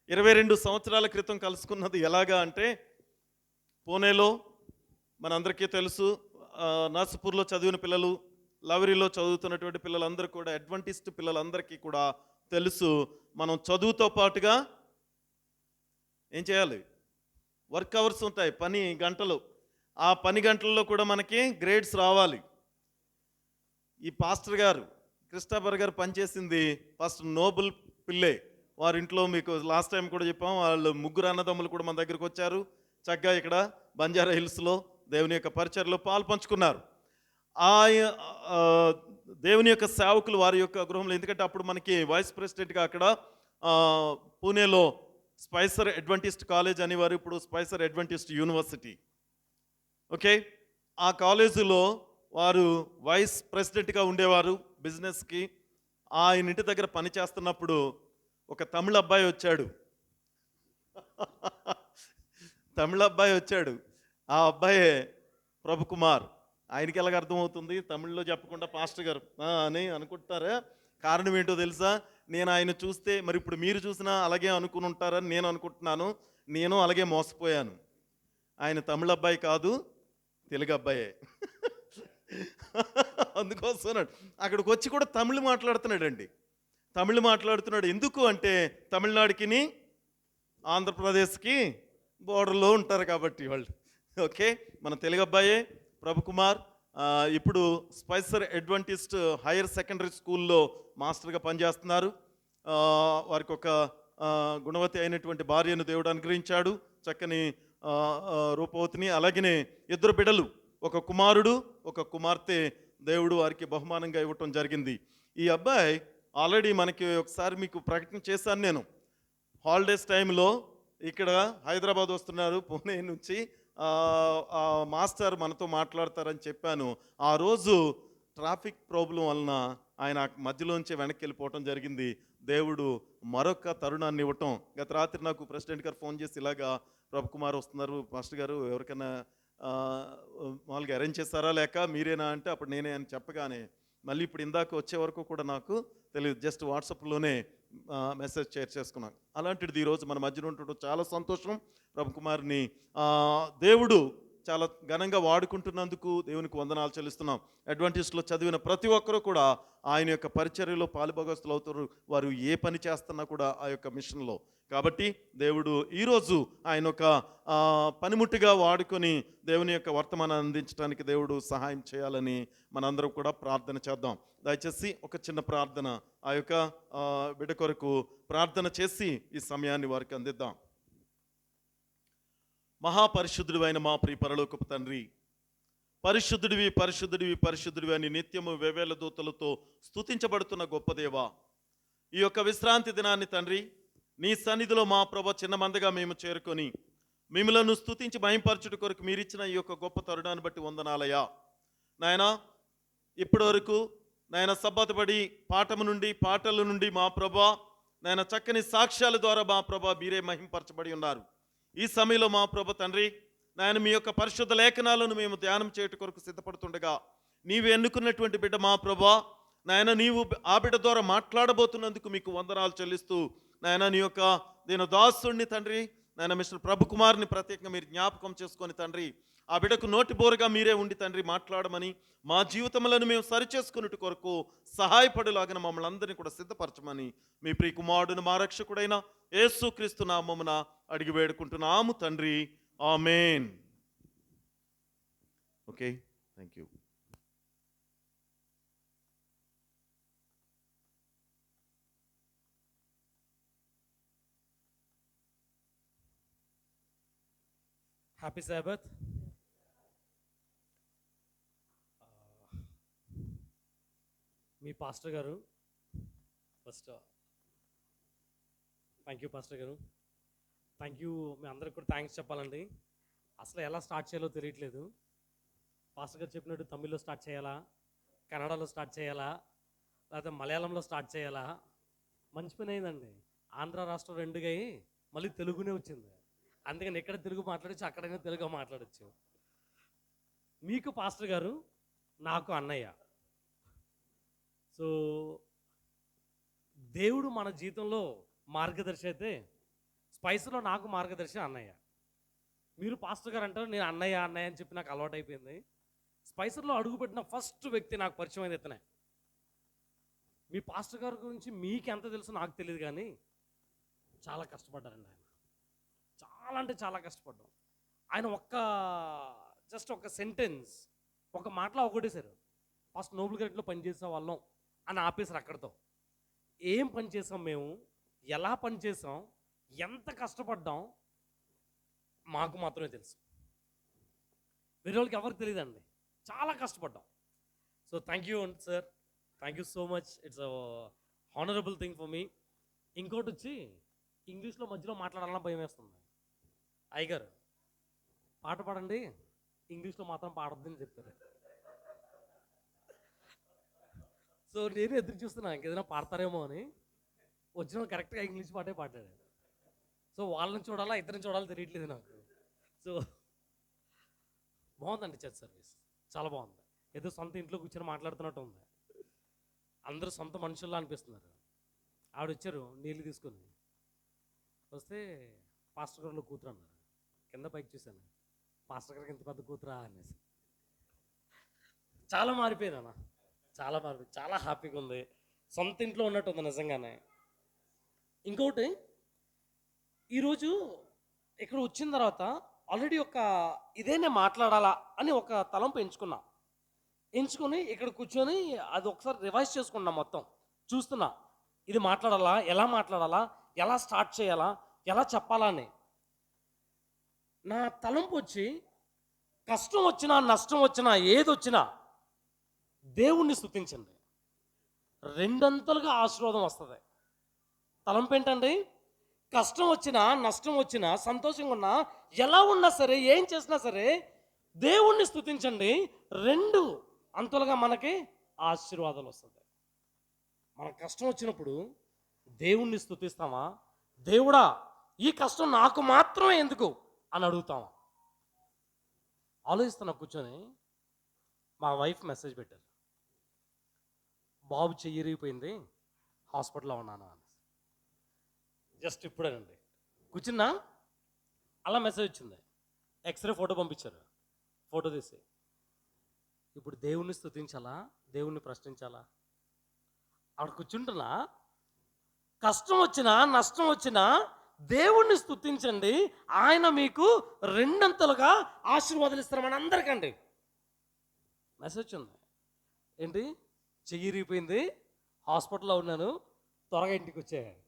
22 సంవత్సరాల క్రితం కలుసుకున్నది ఎలాగా అంటే పూణేలో మనందరికీ తెలుసు, నర్సాపూర్లో చదివిన పిల్లలు, లవరీలో చదువుతున్నటువంటి పిల్లలందరూ కూడా, అడ్వెంటిస్ట్ పిల్లలందరికీ కూడా తెలుసు, మనం చదువుతో పాటుగా ఏం చేయాలి, వర్క్ అవర్స్ ఉంటాయి, పని గంటలు. ఆ పని గంటల్లో కూడా మనకి గ్రేడ్స్ రావాలి. ఈ పాస్టర్ గారు క్రిస్టఫర్ గారు పనిచేసింది పాస్టర్ నోబుల్ పిల్లే వారింట్లో. మీకు లాస్ట్ టైం కూడా చెప్పాం, వాళ్ళు 3 అన్నదమ్ములు కూడా మన దగ్గరికి వచ్చారు. చక్కగా ఇక్కడ బంజారా హిల్స్లో దేవుని యొక్క పరిచర్లో పాలు పంచుకున్నారు. ఆ దేవుని యొక్క సేవకులు వారి యొక్క గృహంలో, ఎందుకంటే అప్పుడు మనకి వైస్ ప్రెసిడెంట్గా అక్కడ పూణేలో స్పైసర్ అడ్వెంటిస్ట్ కాలేజ్ అనేవారు, ఇప్పుడు స్పైసర్ అడ్వెంటిస్ట్ యూనివర్సిటీ. ఓకే, ఆ కాలేజీలో వారు వైస్ ప్రెసిడెంట్గా ఉండేవారు బిజినెస్కి. ఆయన ఇంటి దగ్గర పని చేస్తున్నప్పుడు ఒక తమిళ అబ్బాయి వచ్చాడు. తమిళ అబ్బాయి వచ్చాడు. ఆ అబ్బాయే ప్రభుకుమార్. ఆయనకి ఎలాగ అర్థమవుతుంది తమిళ్లో చెప్పకుండా పాస్టర్ గారు అని అనుకుంటారా? కారణం ఏంటో తెలుసా? నేను ఆయన చూస్తే, మరి ఇప్పుడు మీరు చూసినా అలాగే అనుకుని ఉంటారని నేను అనుకుంటున్నాను. నేను అలాగే మోసపోయాను. ఆయన తమిళ అబ్బాయి కాదు, తెలుగు అబ్బాయే. అందుకోసం అక్కడికి వచ్చి కూడా తమిళ్ మాట్లాడుతున్నాడండి. తమిళ్ మాట్లాడుతున్నాడు. ఎందుకు అంటే తమిళనాడుకి ఆంధ్రప్రదేశ్కి బోర్డర్లో ఉంటారు కాబట్టి వాళ్ళు. ఓకే, మన తెలుగు అబ్బాయే ప్రభుకుమార్. ఇప్పుడు స్పైసర్ అడ్వెంటిస్ట్ హైయర్ సెకండరీ స్కూల్లో మాస్టర్గా పనిచేస్తున్నారు. వారికి ఒక గుణవతి అయినటువంటి భార్యను దేవుడు అనుగ్రహించాడు. చక్కని రూపవతిని, అలాగనే 2 బిడ్డలు, ఒక కుమారుడు ఒక కుమార్తె దేవుడు వారికి బహుమానంగా ఇవ్వటం జరిగింది. ఈ అబ్బాయి ఆల్రెడీ మనకి ఒకసారి మీకు ప్రకటన చేశాను నేను. హాలిడేస్ టైంలో ఇక్కడ హైదరాబాద్ వస్తున్నారు పూణే నుంచి, ఆ మాస్టర్ మనతో మాట్లాడతారని చెప్పాను. ఆ రోజు ట్రాఫిక్ ప్రాబ్లం వలన ఆయన మధ్యలోంచి వెనక్కి వెళ్ళిపోవటం జరిగింది. దేవుడు మరొక తరుణాన్ని ఇవ్వటం. గత రాత్రి నాకు ప్రెసిడెంట్ గారు ఫోన్ చేసి ఇలాగా ప్రభుకుమార్ వస్తున్నారు పాస్టర్ గారు, ఎవరికైనా మామూలుగా అరేంజ్ చేస్తారా లేక మీరేనా అంటే అప్పుడు నేనే అని చెప్పగానే మళ్ళీ ఇప్పుడు ఇందాక వచ్చే వరకు కూడా నాకు తెలియదు, జస్ట్ వాట్సాప్లోనే మెసేజ్ షేర్ చేసుకున్నాను. అలాంటిది ఈరోజు మన మధ్యలో ఉండటం చాలా సంతోషం. ప్రభుకుమార్ని దేవుడు చాలా ఘనంగా వాడుకుంటున్నందుకు దేవునికి వందనాలు చెల్లిస్తున్నాం. అడ్వాంటేజ్లో చదివిన ప్రతి ఒక్కరూ కూడా ఆయన యొక్క పరిచర్యలో పాలుభాగస్తులు అవుతారు, వారు ఏ పని చేస్తున్నా కూడా ఆ యొక్క మిషన్లో. కాబట్టి దేవుడు ఈరోజు ఆయన ఒక పనిముట్టిగా వాడుకొని దేవుని యొక్క వర్తమానాన్ని అందించడానికి దేవుడు సహాయం చేయాలని మనందరం కూడా ప్రార్థన చేద్దాం. దయచేసి ఒక చిన్న ప్రార్థన ఆ యొక్క బిడ్డ కొరకు ప్రార్థన చేసి ఈ సమయాన్ని వారికి అందిద్దాం. మహాపరిశుద్ధుడు అయిన మా ప్రియ పరలోకపు తండ్రి, పరిశుద్ధుడివి పరిశుద్ధుడివి పరిశుద్ధుడివి అని నిత్యము వేవేల దూతలతో స్తుతించబడుతున్న గొప్ప దేవా, ఈ యొక్క విశ్రాంతి దినాన్ని తండ్రి నీ సన్నిధిలో మా ప్రభ చిన్న మందగా మేము చేరుకొని మిమ్మలను స్తుతించి మహింపరచుట కొరకు మీరిచ్చిన ఈ యొక్క గొప్ప తరుణాన్ని బట్టి వందనాలయ్యా. నాయనా, ఇప్పటి వరకు నాయన సబ్బతపడి పాఠము నుండి పాటల నుండి మా ప్రభా నాయన చక్కని సాక్ష్యాల ద్వారా మా ప్రభా మీరే మహింపరచబడి ఉన్నారు. ఈ సమయంలో మా ప్రభ తండ్రి నాయన మీ యొక్క పరిశుద్ధ లేఖనాలను మేము ధ్యానం చేయట కొరకు సిద్ధపడుతుండగా నీవు ఎన్నుకున్నటువంటి బిడ్డ మా ప్రభా నాయన నీవు ఆ బిడ్డ ద్వారా మాట్లాడబోతున్నందుకు మీకు వందనాలు చెల్లిస్తూ నాయన నీ యొక్క దీని దాసుడిని తండ్రి నాయన మిస్టర్ ప్రభుకుమార్ని ప్రత్యేకంగా మీరు జ్ఞాపకం చేసుకొని తండ్రి ఆ బిడ్డకు నోటి బోరుగా మీరే ఉండి తండ్రి మాట్లాడమని, మా జీవితములను మేము సరిచేసుకున్నట్టు కొరకు సహాయపడేలాగిన మమ్మల్ని అందరినీ కూడా సిద్ధపరచమని మీ ప్రియ కుమారుడును మా రక్షకుడైన యేసుక్రీస్తు నామమున అడిగి వేడుకుంటున్నాము తండ్రి, ఆమేన్. Okay, thank you. Happy Sabbath. మీ పాస్టర్ గారు ఫస్ట్ థ్యాంక్ యూ పాస్టర్ గారు, థ్యాంక్ యూ. మీ అందరికి కూడా థ్యాంక్స్ చెప్పాలండి. అసలు ఎలా స్టార్ట్ చేయాలో తెలియట్లేదు. పాస్టర్ గారు చెప్పినట్టు తమిళ్లో స్టార్ట్ చేయాలా, కన్నడలో స్టార్ట్ చేయాలా, లేకపోతే మలయాళంలో స్టార్ట్ చేయాలా? మంచి పని అయిందండి, ఆంధ్ర రాష్ట్రం రెండుగా అయ్యి మళ్ళీ తెలుగునే వచ్చింది. అందుకని ఎక్కడ తెలుగు మాట్లాడచ్చు, అక్కడైనా తెలుగు మాట్లాడచ్చు. మీకు పాస్టర్ గారు, నాకు అన్నయ్య. సో దేవుడు మన జీవితంలో మార్గదర్శి అయితే స్పైస్లో నాకు మార్గదర్శి అన్నయ్య. మీరు పాస్టర్ గారు అంటారు, నేను అన్నయ్య అన్నయ్య అని చెప్పి నాకు అలవాటు అయిపోయింది. స్పైసర్లో అడుగుపెట్టిన ఫస్ట్ వ్యక్తి నాకు పరిచయం అయింది ఇతనే. మీ పాస్టర్ గారి గురించి మీకు ఎంత తెలుసు నాకు తెలియదు, కానీ చాలా కష్టపడ్డారండి ఆయన. చాలా అంటే చాలా కష్టపడ్డాం. ఆయన జస్ట్ ఒక సెంటెన్స్, ఒక మాటలో ఒకటేసారు, ఫస్ట్ నోబుల్ గేట్లో పనిచేసే వాళ్ళం అని ఆపేసారు అక్కడితో. ఏం పని చేసాం మేము, ఎలా పని చేసాం, ఎంత కష్టపడ్డాం మాకు మాత్రమే తెలుసు, వేరే వాళ్ళకి ఎవరికి తెలియదండి. చాలా కష్టపడ్డాం. So thank you sir, thank you so much. It's honourable thing for me. ఇంకోటి వచ్చి ఇంగ్లీష్లో మధ్యలో మాట్లాడాలన్నా భయం వేస్తుంది. అయ్యగారు పాట పాడండి, ఇంగ్లీష్లో మాత్రం పాడొద్దని చెప్పారు. సో నేను ఎదురు చూస్తున్నా ఇంకేదైనా పాడతారేమో అని. వచ్చిన కరెక్ట్గా ఇంగ్లీష్ పాటే పాడాడు. సో వాళ్ళని చూడాలా ఇద్దరిని చూడాలో తెలియట్లేదు నాకు. సో బాగుందండి చర్చ్ సర్వీస్, చాలా బాగుంది. ఏదో సొంత ఇంట్లో కూర్చొని మాట్లాడుతున్నట్టు ఉంది. అందరూ సొంత మనుషుల్లా అనిపిస్తున్నారు. ఆవిడ వచ్చారు నీళ్ళు తీసుకొని వస్తే పాస్టర్ గారిలో కూతురు అన్నారు. కింద పైకి చూశాను, పాస్టర్ గారికి ఇంత పెద్ద కూతురా అనేసి. చాలా మారిపోయింది అన్న, చాలా మారిపోయింది. చాలా హ్యాపీగా ఉంది, సొంత ఇంట్లో ఉన్నట్టు ఉంది నిజంగానే. ఇంకొకటి, ఈరోజు ఇక్కడ వచ్చిన తర్వాత ఆల్రెడీ ఇదేనే మాట్లాడాలా అని ఒక తలంపు ఎంచుకొని ఇక్కడ కూర్చొని అది ఒకసారి రివైజ్ చేసుకున్నా, మొత్తం చూస్తున్నా ఇది మాట్లాడాలా, ఎలా స్టార్ట్ చేయాలా, ఎలా చెప్పాలా అని. నా తలంపు వచ్చి కష్టం వచ్చినా నష్టం వచ్చినా ఏదొచ్చినా దేవుణ్ణి స్తుతించండి, రెండంతలుగా ఆశీర్వాదం వస్తుంది. తలంపు ఏంటండి? కష్టం వచ్చినా నష్టం వచ్చినా సంతోషంగా ఉన్నా ఎలా ఉన్నా సరే ఏం చేసినా సరే దేవుణ్ణి స్తుతించండి, రెండు అంతలుగా మనకి ఆశీర్వాదాలు వస్తుంది. మనకు కష్టం వచ్చినప్పుడు దేవుణ్ణి స్తుతిస్తామా, దేవుడా ఈ కష్టం నాకు మాత్రమే ఎందుకు అని అడుగుతామా? ఆలోచిస్తున్నా కూర్చొని, మా వైఫ్ మెసేజ్ పెట్టారు, బాబు చెయ్యిరిగిపోయింది హాస్పిటల్లో ఉన్నాను అని. జస్ట్ ఇప్పుడేనండి కూర్చున్నా అలా మెసేజ్ వచ్చింది. ఎక్స్రే ఫోటో పంపించారు, ఫోటో తీసి. ఇప్పుడు దేవుణ్ణి స్తుతించాలా, దేవుణ్ణి ప్రశ్నించాలా? అక్కడ కూర్చుంటున్నా, కష్టం వచ్చినా నష్టం వచ్చినా దేవుణ్ణి స్తుతించండి, ఆయన మీకు రెండంతలుగా ఆశీర్వాదాలు ఇస్తారు మన అందరికండి. మెసేజ్ ఉంది ఏంటి? చెయ్యిరిగిపోయింది, హాస్పిటల్లో ఉన్నాను, త్వరగా ఇంటికి వచ్చేయాలి.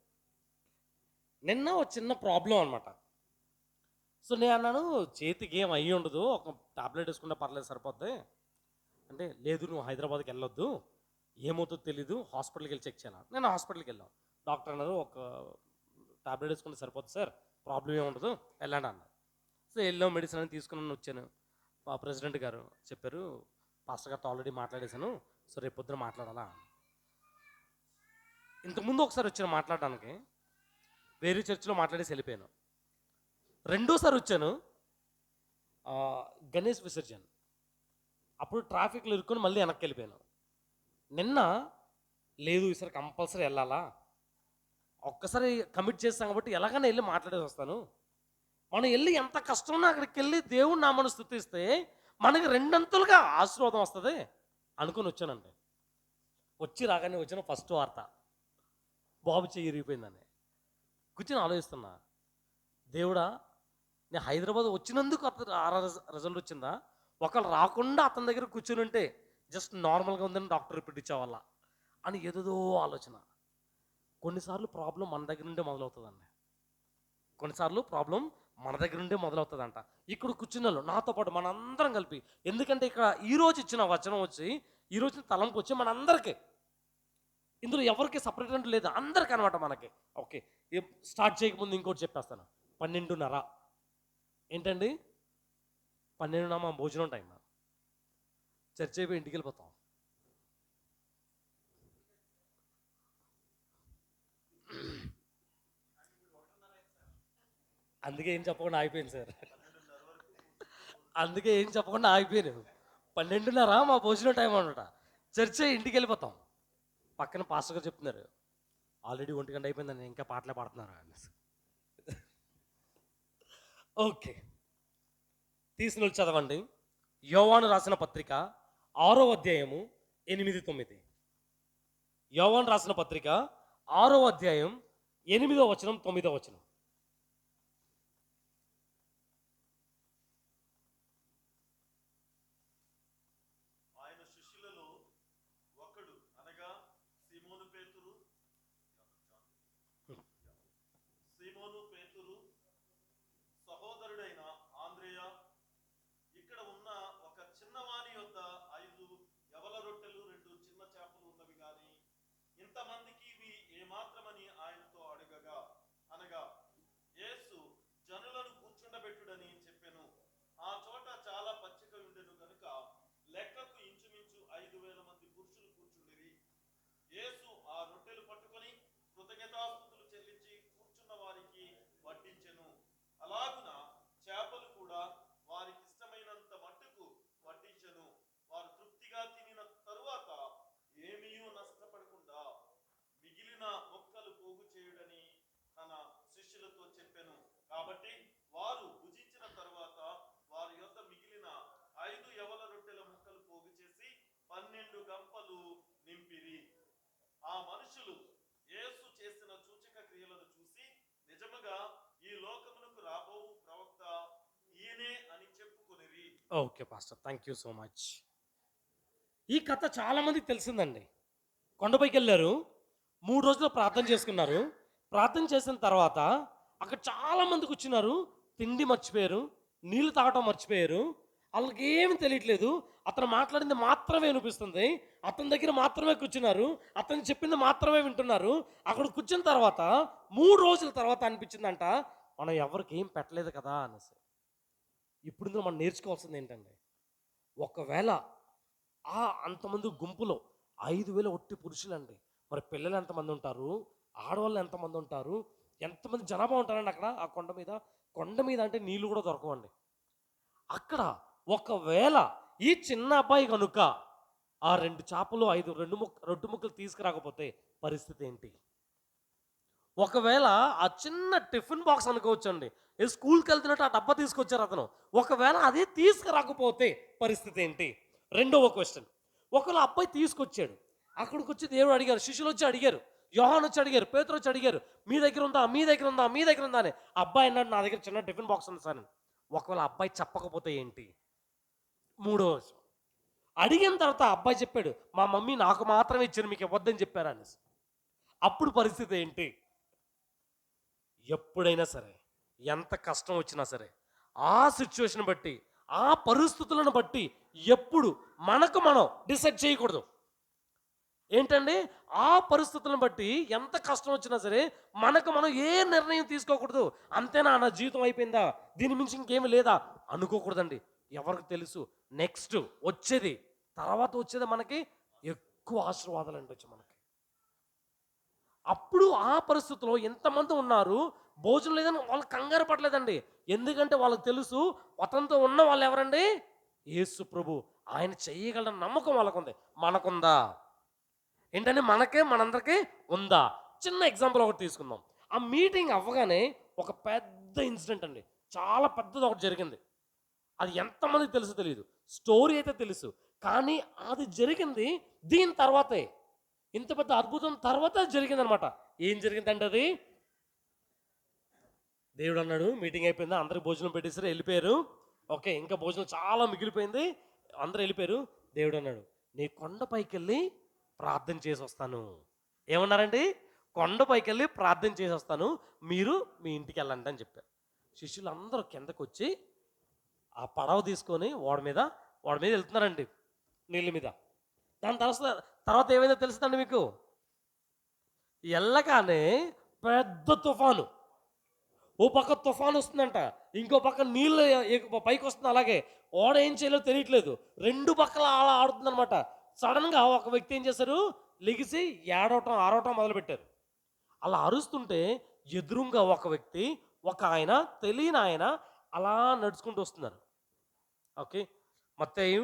నిన్న ఒక చిన్న ప్రాబ్లం అనమాట. సో నేను అన్నాను, చేతికి ఏం అయ్యి ఉండదు, ఒక టాబ్లెట్ వేసుకుంటే పర్లేదు సరిపోద్ది అంటే, లేదు నువ్వు హైదరాబాద్కి వెళ్ళొద్దు, ఏమవుతుందో తెలీదు, హాస్పిటల్కి వెళ్ళి చెక్ చేయాలి. నేను హాస్పిటల్కి వెళ్ళాను. డాక్టర్ అన్నారు, ఒక టాబ్లెట్ వేసుకుంటే సరిపోద్ది సార్, ప్రాబ్లం ఏమి ఉండదు, వెళ్ళండి అన్నారు. సో వెళ్ళాం, మెడిసిన్ అని తీసుకుని వచ్చాను. మా ప్రెసిడెంట్ గారు చెప్పారు, పాస్టర్ గారితో ఆల్రెడీ మాట్లాడేశాను, సో రేపు పొద్దున మాట్లాడాలా. ఇంతకుముందు ఒకసారి వచ్చాను మాట్లాడడానికి, వేరే చర్చిలో మాట్లాడేసి వెళ్ళిపోయాను. రెండోసారి వచ్చాను, గణేష్ విసర్జన్, అప్పుడు ట్రాఫిక్లో ఇరుక్కొని మళ్ళీ వెనక్కి వెళ్ళిపోయాను. నిన్న లేదు ఈసారి కంపల్సరీ వెళ్ళాలా, ఒక్కసారి కమిట్ చేస్తాం కాబట్టి ఎలాగైనా వెళ్ళి మాట్లాడేసి వస్తాను. మనం వెళ్ళి ఎంత కష్టమన్నా అక్కడికి వెళ్ళి దేవుడు నామను స్తుతిస్తే మనకి రెండంతులుగా ఆశీర్వాదం వస్తుంది అనుకుని వచ్చానండి. వచ్చి రాగానే వచ్చిన ఫస్ట్ వార్త, బాబు చెయ్యి ఇరిగిపోయిందని. కూర్చొని ఆలోచిస్తున్నా, దేవుడా నేను హైదరాబాద్ వచ్చినందుకు అతను రిజల్ట్ వచ్చిందా, ఒకళ్ళు రాకుండా అతని దగ్గర కూర్చొని ఉంటే జస్ట్ నార్మల్గా ఉందని డాక్టర్ రిపోర్ట్ ఇచ్చేవాళ్ళ అని ఏదేదో ఆలోచన. కొన్నిసార్లు ప్రాబ్లం మన దగ్గర నుండే మొదలవుతుందండి, కొన్నిసార్లు ప్రాబ్లం మన దగ్గర నుండే మొదలవుతుందంట. ఇక్కడ కూర్చున్న వాళ్ళు నాతో పాటు మనందరం కలిపి, ఎందుకంటే ఇక్కడ ఈరోజు ఇచ్చిన వచనం వచ్చి, ఈరోజు తలంపు వచ్చి మనందరికీ, ఇందులో ఎవరికి సపరేట్ అంటూ లేదు, అందరికీ అనమాట మనకి. ఓకే, స్టార్ట్ చేయకముందు ఇంకోటి చెప్పేస్తాను. 12:30 ఏంటండి? 12:30 మా భోజనం టైం. చర్చ్ అయిపోయి ఇంటికి వెళ్ళిపోతాం. అందుకే ఏం చెప్పకుండా ఆగిపోయింది సార్, అందుకే ఏం చెప్పకుండా ఆగిపోయాను. 12:30 మా భోజనం టైం అనమాట. చర్చ్ అయ్యి ఇంటికి వెళ్ళిపోతాం. పక్కన పాస్టర్ గారు చెప్తున్నారు, ఆల్రెడీ 1 గంట అయిపోయిందని ఇంకా పాటలే పాడుతున్నారు అనేసి. ఓకే, తీసిన వాళ్ళు చదవండి. యోవాను రాసిన పత్రిక 6వ అధ్యాయము 8-9. యోవాను రాసిన పత్రిక 6వ అధ్యాయం 8వ వచనం 9వ వచనం. ఆయన శిష్యులలో ఒకడు అనగా సీమోను పేతురు సహోదరుడైన ఆంద్రేయ, ఇక్కడ ఉన్న ఒక చిన్నవాని యొద్ద 5 యవల రొట్టెలు 2 చిన్న చేపలు ఉన్నవి గాని ఇంతమందికి ఇవి ఏమాత్రమని ఆయనతో అడగగా, అనగా యేసు జనులను కూర్చుండబెట్టుడని చెప్పెను. ఆ చోట చాలా పచ్చిక ఉండెను గనుక లెక్కకు ఇంచుమించు 5,000 మంది పురుషులు కూర్చుండిరి. యేసు ఆ రొట్టెలు పట్టుకొని కృతజ్ఞతాస్తుతులు చెల్లించి కూర్చున్న వారికి వడ్డించెను. అలాగున చేపలు కూడా వారికి ఇష్టమైనంత మట్టుకు వడ్డించెను. వారు తృప్తిగా తినిన తరువాత ఏమీయూ నష్టపడకుండా మిగిలిన మొక్కలు పోగు చేయుడని తన శిష్యులతో చెప్పెను. కాబట్టి వారు భుజించిన తరువాత వారి యొద్ద మిగిలిన 5 యవల రొట్టెల ముక్కలు పోగు చేసి 12 గంపలు నింపిరి. ఆ మనుషులు యేసు చేసిన సూచక క్రియలను చూసి నిజముగా ఈ లోకమునకు రాబోవు ప్రవక్త ఈయనే అని చెప్పుకొనిరి. Okay pastor, thank you so much. ఈ కథ చాలా మందికి తెలిసిందండి. కొండపైకి వెళ్ళారు, 3 రోజులు ప్రార్థన చేసుకున్నారు. ప్రార్థన చేసిన తర్వాత అక్కడ చాలా మంది కూర్చున్నారు, తిండి మర్చిపోయారు, నీళ్లు తాగటం మర్చిపోయారు. వాళ్ళకి ఏమి తెలియట్లేదు. అతను మాట్లాడింది మాత్రమే వినిపిస్తుంది. అతని దగ్గర మాత్రమే కూర్చున్నారు. అతను చెప్పింది మాత్రమే వింటున్నారు. అక్కడ కూర్చున్న తర్వాత 3 రోజుల తర్వాత అనిపించిందంట, మనం ఎవరికి ఏం పెట్టలేదు కదా అనేసి. ఇప్పుడు ఇందులో మనం నేర్చుకోవాల్సింది ఏంటంటే, ఒకవేళ అంతమంది గుంపులో 5,000 ఒట్టి పురుషులండి. మరి పిల్లలు ఎంతమంది ఉంటారు, ఆడవాళ్ళు ఎంతమంది ఉంటారు, ఎంతమంది జనాభా ఉంటారండి అక్కడ ఆ కొండ మీద. కొండ మీద అంటే నీళ్లు కూడా దొరకవండి అక్కడ. ఒకవేళ ఈ చిన్న అబ్బాయి కనుక ఆ 2 చేపలు 5 రొట్టె ముక్కలు తీసుకురాకపోతే పరిస్థితి ఏంటి? ఒకవేళ ఆ చిన్న టిఫిన్ బాక్స్ అనుకోవచ్చండి, ఏ స్కూల్కి వెళ్తున్నట్టు ఆ డబ్బా తీసుకొచ్చారు అతను, ఒకవేళ అదే తీసుకురాకపోతే పరిస్థితి ఏంటి? రెండవ క్వశ్చన్, ఒకవేళ అబ్బాయి తీసుకొచ్చాడు, అక్కడికి వచ్చి దేవుడు అడిగారు, శిష్యులు వచ్చి అడిగారు, యోహాను వచ్చి అడిగారు, పేతురు వచ్చి అడిగారు, మీ దగ్గర ఉందా, మీ దగ్గర ఉందా, మీ దగ్గర ఉందా అని. అబ్బాయి అన్నాడు, నా దగ్గర చిన్న టిఫిన్ బాక్స్ ఉంది సార్ అని. ఒకవేళ అబ్బాయి చెప్పకపోతే ఏంటి? మూడో విషయం, అడిగిన తర్వాత అబ్బాయి చెప్పాడు, మా మమ్మీ నాకు మాత్రమే ఇచ్చారు, మీకు ఇవ్వద్దని చెప్పారు అనేసి. అప్పుడు పరిస్థితి ఏంటి? ఎప్పుడైనా సరే, ఎంత కష్టం వచ్చినా సరే, ఆ సిచ్యువేషన్ బట్టి, ఆ పరిస్థితులను బట్టి ఎప్పుడు మనకు మనం డిసైడ్ చేయకూడదు. ఏంటండి? ఆ పరిస్థితులను బట్టి ఎంత కష్టం వచ్చినా సరే మనకు మనం ఏ నిర్ణయం తీసుకోకూడదు. అంతేనా, నా జీవితం అయిపోయిందా, దీని మించి ఇంకేమి లేదా అనుకోకూడదండి. ఎవరికి తెలుసు నెక్స్ట్ వచ్చేది, తర్వాత వచ్చేది మనకి ఎక్కువ ఆశీర్వాదాలు అండి మనకి. అప్పుడు ఆ పరిస్థితిలో ఎంతమంది ఉన్నారు, భోజనం లేదని వాళ్ళు కంగారు పడలేదండి. ఎందుకంటే వాళ్ళకి తెలుసు అతనితో ఉన్న వాళ్ళు ఎవరండి? యేసు ప్రభు. ఆయన చేయగలన నమ్మకం వాళ్ళకుంది. మనకుందా ఏంటంటే? మనందరికీ ఉందా? చిన్న ఎగ్జాంపుల్ ఒకటి తీసుకుందాం. ఆ మీటింగ్ అవ్వగానే ఒక పెద్ద ఇన్సిడెంట్ అండి, చాలా పెద్దది ఒకటి జరిగింది. అది ఎంతమందికి తెలుసు తెలియదు, స్టోరీ అయితే తెలుసు, కానీ అది జరిగింది దీని తర్వాతే. ఇంత పెద్ద అద్భుతం తర్వాత జరిగిందనమాట. ఏం జరిగిందంటే, అది దేవుడు అన్నాడు, మీటింగ్ అయిపోయిందా, అందరికి భోజనం పెట్టేసారు, వెళ్ళిపోయారు. ఓకే, ఇంకా భోజనం చాలా మిగిలిపోయింది, అందరూ వెళ్ళిపోయారు. దేవుడు అన్నాడు, నీ కొండపైకి వెళ్ళి ప్రార్థన చేసి వస్తాను. ఏమన్నారండి? కొండపైకి వెళ్ళి ప్రార్థన చేసి వస్తాను, మీరు మీ ఇంటికి వెళ్ళండి అని చెప్పారు. శిష్యులు అందరూ కిందకు వచ్చి ఆ పడవ తీసుకొని వాడి మీద వెళ్తున్నారండి, నీళ్ళ మీద. దాని తర్వాత ఏమైందో తెలుస్తుందండి మీకు? వెళ్ళగానే పెద్ద తుఫాను, ఓ పక్క తుఫాను వస్తుందంట, ఇంకో పక్క నీళ్ళు పైకి వస్తుంది. అలాగే ఓడ ఏం చేయాలో తెలియట్లేదు, 2 పక్కల అలా ఆడుతుందనమాట. సడన్గా ఒక వ్యక్తి ఏం చేశారు, లెగిసి ఏడవటం ఆరవటం మొదలుపెట్టారు. అలా అరుస్తుంటే ఎదురుగా ఒక వ్యక్తి, ఒక ఆయన, తెలియని ఆయన అలా నడుచుకుంటూ వస్తున్నారు. ఓకే, మత్తయి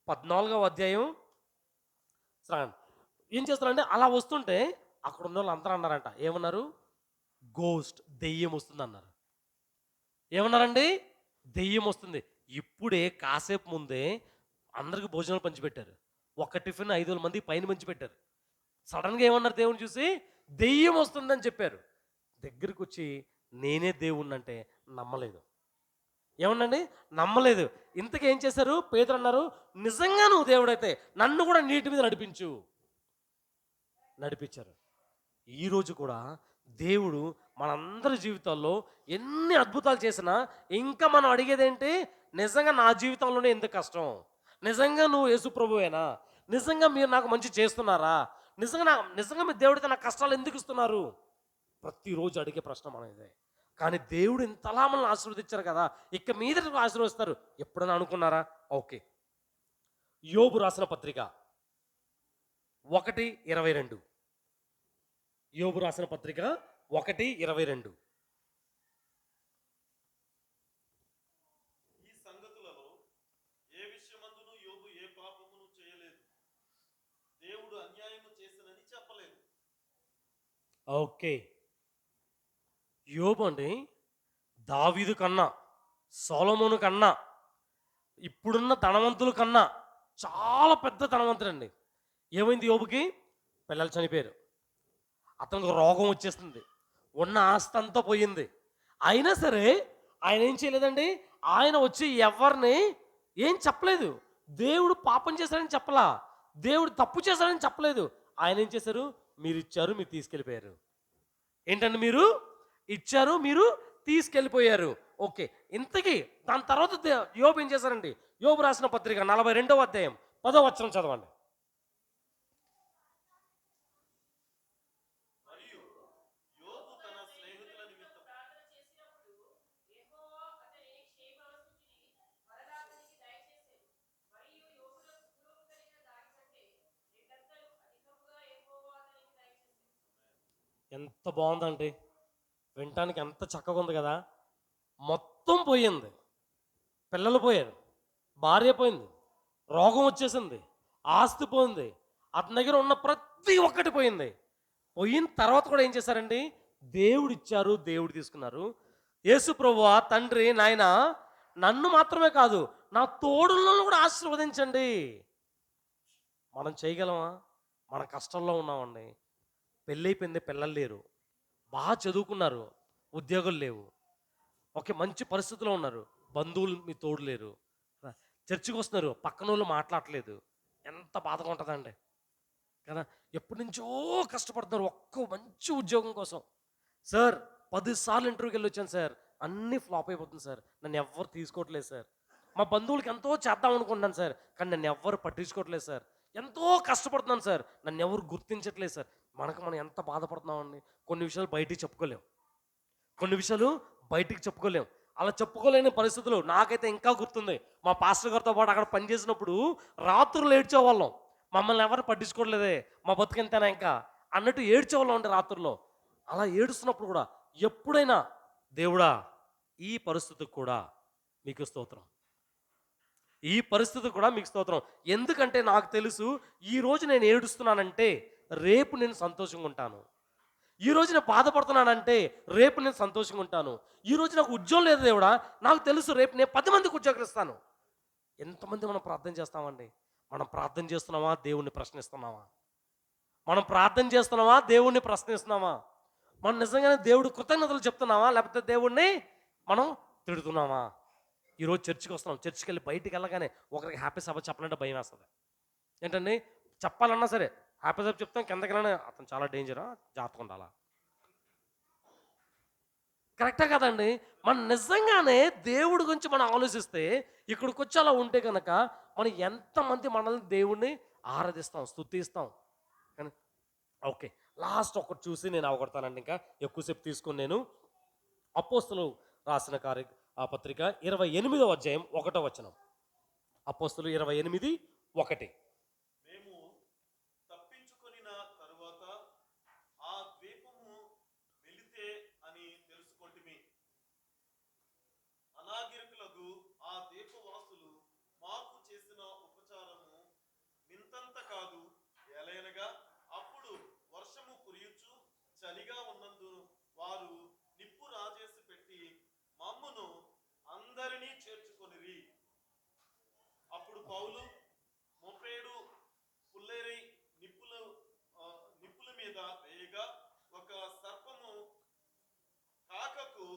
14వ అధ్యాయం. ఏం చేస్తారంటే, అలా వస్తుంటే అక్కడ ఉన్న వాళ్ళు అందరూ అన్నారంట, ఏమన్నారు? గోస్ట్, దెయ్యం వస్తుంది అన్నారు. ఏమన్నారండి? దెయ్యం వస్తుంది. ఇప్పుడే కాసేపు ముందే అందరికి భోజనాలు పంచిపెట్టారు, ఒక టిఫిన్ 5,000 మంది పైన పంచిపెట్టారు. సడన్గా ఏమన్నారు? దేవుని చూసి దెయ్యం వస్తుందని చెప్పారు. దగ్గరికి వచ్చి నేనే దేవుణ్ణి అంటే నమ్మలేదు. ఏమన్నండి? నమ్మలేదు. ఇంతకీ ఏం చేశారు? పేతురు అన్నారు, నిజంగా నువ్వు దేవుడైతే నన్ను కూడా నీటి మీద నడిపించారు. ఈరోజు కూడా దేవుడు మనందరి జీవితాల్లో ఎన్ని అద్భుతాలు చేసినా ఇంకా మనం అడిగేదేంటి? నిజంగా నా జీవితంలోనే ఎందుకు కష్టం? నిజంగా నువ్వు యేసు ప్రభువేనా? నిజంగా మీరు నాకు మంచి చేస్తున్నారా? నిజంగా మీ దేవుడితో నాకు కష్టాలు ఎందుకు ఇస్తున్నారు? ప్రతిరోజు అడిగే ప్రశ్న మన ఇదే. కానీ దేవుడు ఇంతలా మనల్ని ఆశీర్వదించారు కదా, ఇక మీద ఆశీర్వదిస్తారు ఎప్పుడైనా అనుకున్నారా? ఓకే, యోబు రాసిన పత్రిక 1:22. యోబు రాసిన పత్రిక 1:22. ఈ సంగతులలో ఏ విషయమందును యోబు ఏ పాపమును చేయలేదు, దేవుడు అన్యాయము చేసినని చెప్పలేదు. ఓకే, యోబు అండి దావీదు కన్నా, సొలొమోను కన్నా, ఇప్పుడున్న ధనవంతుల కన్నా చాలా పెద్ద ధనవంతుడండి. ఏమైంది యోబుకి? పిల్లలు చనిపోయారు, అతనికి రోగం వచ్చేస్తుంది, ఉన్న ఆస్తి అంతా పోయింది. అయినా సరే ఆయన ఏం చేయలేదండి, ఆయన వచ్చి ఎవరిని ఏం చెప్పలేదు. దేవుడు పాపం చేశారని చెప్పలా, దేవుడు తప్పు చేశారని చెప్పలేదు. ఆయన ఏం చేశారు? మీరు ఇచ్చారు, మీరు తీసుకెళ్ళిపోయారు. ఏంటండి? మీరు ఇచ్చారు, మీరు తీసుకెళ్ళిపోయారు. ఓకే, ఇంతకీ దాని తర్వాత యోబు ఏం చేశారండి? యోబు రాసిన పత్రిక 42వ అధ్యాయం 10వ వచనం చదవండి. మరియు యోబు తన స్నేహితుల నిమిత్తం ఎంత బాగుందండి, వినటానికి ఎంత చక్కగా ఉంది కదా. మొత్తం పోయింది, పిల్లలు పోయారు, భార్య పోయింది, రోగం వచ్చేసింది, ఆస్తి పోయింది, అతని దగ్గర ఉన్న ప్రతి ఒక్కటి పోయింది. పోయిన తర్వాత కూడా ఏం చేశారండి? దేవుడు ఇచ్చారు, దేవుడు తీసుకున్నారు. యేసు ప్రభువా, తండ్రి నాయన, నన్ను మాత్రమే కాదు నా తోడులను కూడా ఆశీర్వదించండి. మనం చేయగలమా? మన కష్టంలో ఉన్నామండి, పెళ్ళైపోయింది, పిల్లలు లేరు, బాగా చదువుకున్నారు, ఉద్యోగాలు లేవు, ఓకే మంచి పరిస్థితిలో ఉన్నారు, బంధువులు మీ తోడు లేరు, చర్చికి వస్తున్నారు, పక్కన వాళ్ళు మాట్లాడట్లేదు. ఎంత బాధగా ఉంటుందండి కదా. ఎప్పటి నుంచో కష్టపడుతున్నారు ఒక్క మంచి ఉద్యోగం కోసం. సార్ 10 సార్లు ఇంటర్వ్యూకి వెళ్ళి వచ్చాను సార్, అన్నీ ఫ్లాప్ అయిపోతుంది సార్, నన్ను ఎవ్వరు తీసుకోవట్లేదు సార్. మా బంధువులకి ఎంతో చేద్దాం అనుకుంటున్నాను సార్, కానీ నన్ను ఎవ్వరు పట్టించుకోవట్లేదు సార్. ఎంతో కష్టపడుతున్నాను సార్, నన్ను ఎవరు గుర్తించట్లేదు సార్. మనం ఎంత బాధపడుతున్నామండి. కొన్ని విషయాలు బయటికి చెప్పుకోలేం, కొన్ని విషయాలు బయటికి చెప్పుకోలేం. అలా చెప్పుకోలేని పరిస్థితులు నాకైతే ఇంకా గుర్తుంది. మా పాస్టర్ గారితో పాటు అక్కడ పనిచేసినప్పుడు రాత్రులు ఏడ్చేవాళ్ళం. మమ్మల్ని ఎవరు పట్టించుకోవట్లేదే, మా బతుకెంతైనా ఇంకా అన్నట్టు ఏడ్చేవాళ్ళం అండి రాత్రుల్లో. అలా ఏడుస్తున్నప్పుడు కూడా ఎప్పుడైనా దేవుడా ఈ పరిస్థితికి కూడా మీకు స్తోత్రం, ఈ పరిస్థితి కూడా మీకు స్తోత్రం. ఎందుకంటే నాకు తెలుసు, ఈరోజు నేను ఏడుస్తున్నానంటే రేపు నేను సంతోషంగా ఉంటాను. ఈరోజు నేను బాధపడుతున్నానంటే రేపు నేను సంతోషంగా ఉంటాను. ఈరోజు నాకు ఉద్యోగం లేదు దేవుడా, నాకు తెలుసు రేపు నేను 10 మందికి ఉద్యోగం ఇస్తాను. ఎంతమంది మనం ప్రార్థన చేస్తామండి? మనం ప్రార్థన చేస్తున్నామా, దేవుణ్ణి ప్రశ్నిస్తున్నామా? మనం ప్రార్థన చేస్తున్నామా, దేవుణ్ణి ప్రశ్నిస్తున్నామా? మనం నిజంగానే దేవుడు కృతజ్ఞతలు చెప్తున్నామా, లేకపోతే దేవుణ్ణి మనం తిడుతున్నామా? ఈరోజు చర్చికి వస్తున్నాం, చర్చికి వెళ్ళి బయటికి వెళ్ళగానే ఒకరికి హ్యాపీ సభ చెప్పాలంటే భయం వేస్తుంది. ఏంటండి, చెప్పాలన్నా సరే హ్యాపీ సభ చెప్తాం, కిందకి వెళ్ళగానే అతను చాలా డేంజరా, జాగ్రత్తగా ఉండాలా. కరెక్టే కదండి. మనం నిజంగానే దేవుడి గురించి మనం ఆలోచిస్తే ఇక్కడికి వచ్చి అలా ఉంటే కనుక మనం ఎంతమంది మనల్ని దేవుణ్ణి ఆరాధిస్తాం, స్తుతిస్తాం. కానీ ఓకే, లాస్ట్ ఒకటి చూసి నేను అవగొడతానండి, ఇంకా ఎక్కువసేపు తీసుకుని. నేను అపోస్తులు రాసిన పత్రిక 28వ అధ్యాయం 1వ వచనం. అపోస్తులు 28:1. మేము తప్పించుకొనిన తరువాత ఆ ద్వీపము వెలితే అని తెలుసుకొంటిమి. అనాగరికులకు ఆ ద్వీపవాసులు మాకు చేసిన ఉపచారము వింతంత కాదు. ఏలయనగా అప్పుడు వర్షము కురియుచు చలిగా ఉన్నందు వారు నిప్పు రాజేసి పెట్టి మమ్మును అందరినీ చేర్చుకొనిరి. అప్పుడు పౌలు 37 పుల్లేరి నిప్పుల మీద వేయగా ఒక సర్పము కాకకు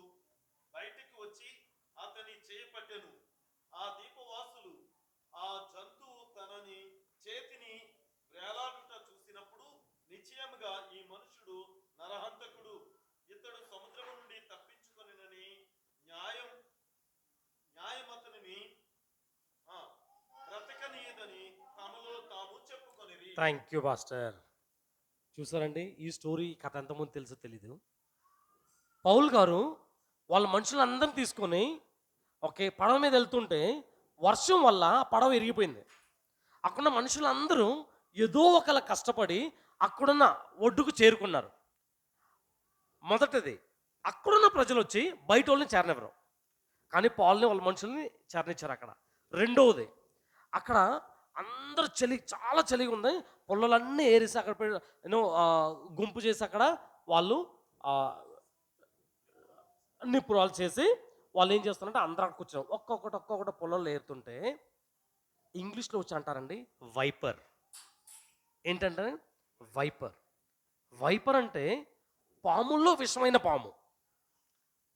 బయటికి వచ్చి అతని చేపట్టెను. ఆ దీపవాసులు ఆ జంతువు తనని చేతిని వేలాడుట చూసినప్పుడు నిశ్చయముగా ఈ మనుషుడు నరహంతకుడు, ఇతడు సముద్రము నుండి తప్పించుకొనినని న్యాయమతనిని బ్రతకనీయదని తమలో తాము చెప్పుకొనిరి. Thank you pastor. చూసారండి, ఈ స్టోరీ కథ ఎంతమంది తెలుసో తెలీదు. పౌల్ గారు వాళ్ళ మనుషులందరినీ తీసుకొని ఓకే పడవ మీద వెళ్తుంటే వర్షం వల్ల పడవ విరిగిపోయింది. అక్కడున్న మనుషులందరూ ఏదో ఒకలా కష్టపడి అక్కడున్న ఒడ్డుకు చేరుకున్నారు. మొదటిది, అక్కడున్న ప్రజలు వచ్చి బయట వాళ్ళని చేరనివ్వరు, కానీ పాల్ని వాళ్ళ మనుషుల్ని చేరనిచ్చారు అక్కడ. రెండవది, అక్కడ అందరూ చాలా చలిగా ఉంది, పొలాలన్నీ ఏరేసి అక్కడ గుంపు చేసి అక్కడ వాళ్ళు నిప్పురాలు చేసి వాళ్ళు ఏం చేస్తారంటే అందరూ అక్కడ కూర్చున్నారు. ఒక్కొక్కటి పొలంలో ఏరుతుంటే ఇంగ్లీష్లో వచ్చి అంటారండి వైపర్. ఏంటంటే వైపర్. వైపర్ అంటే పాముల్లో విషమైన పాము,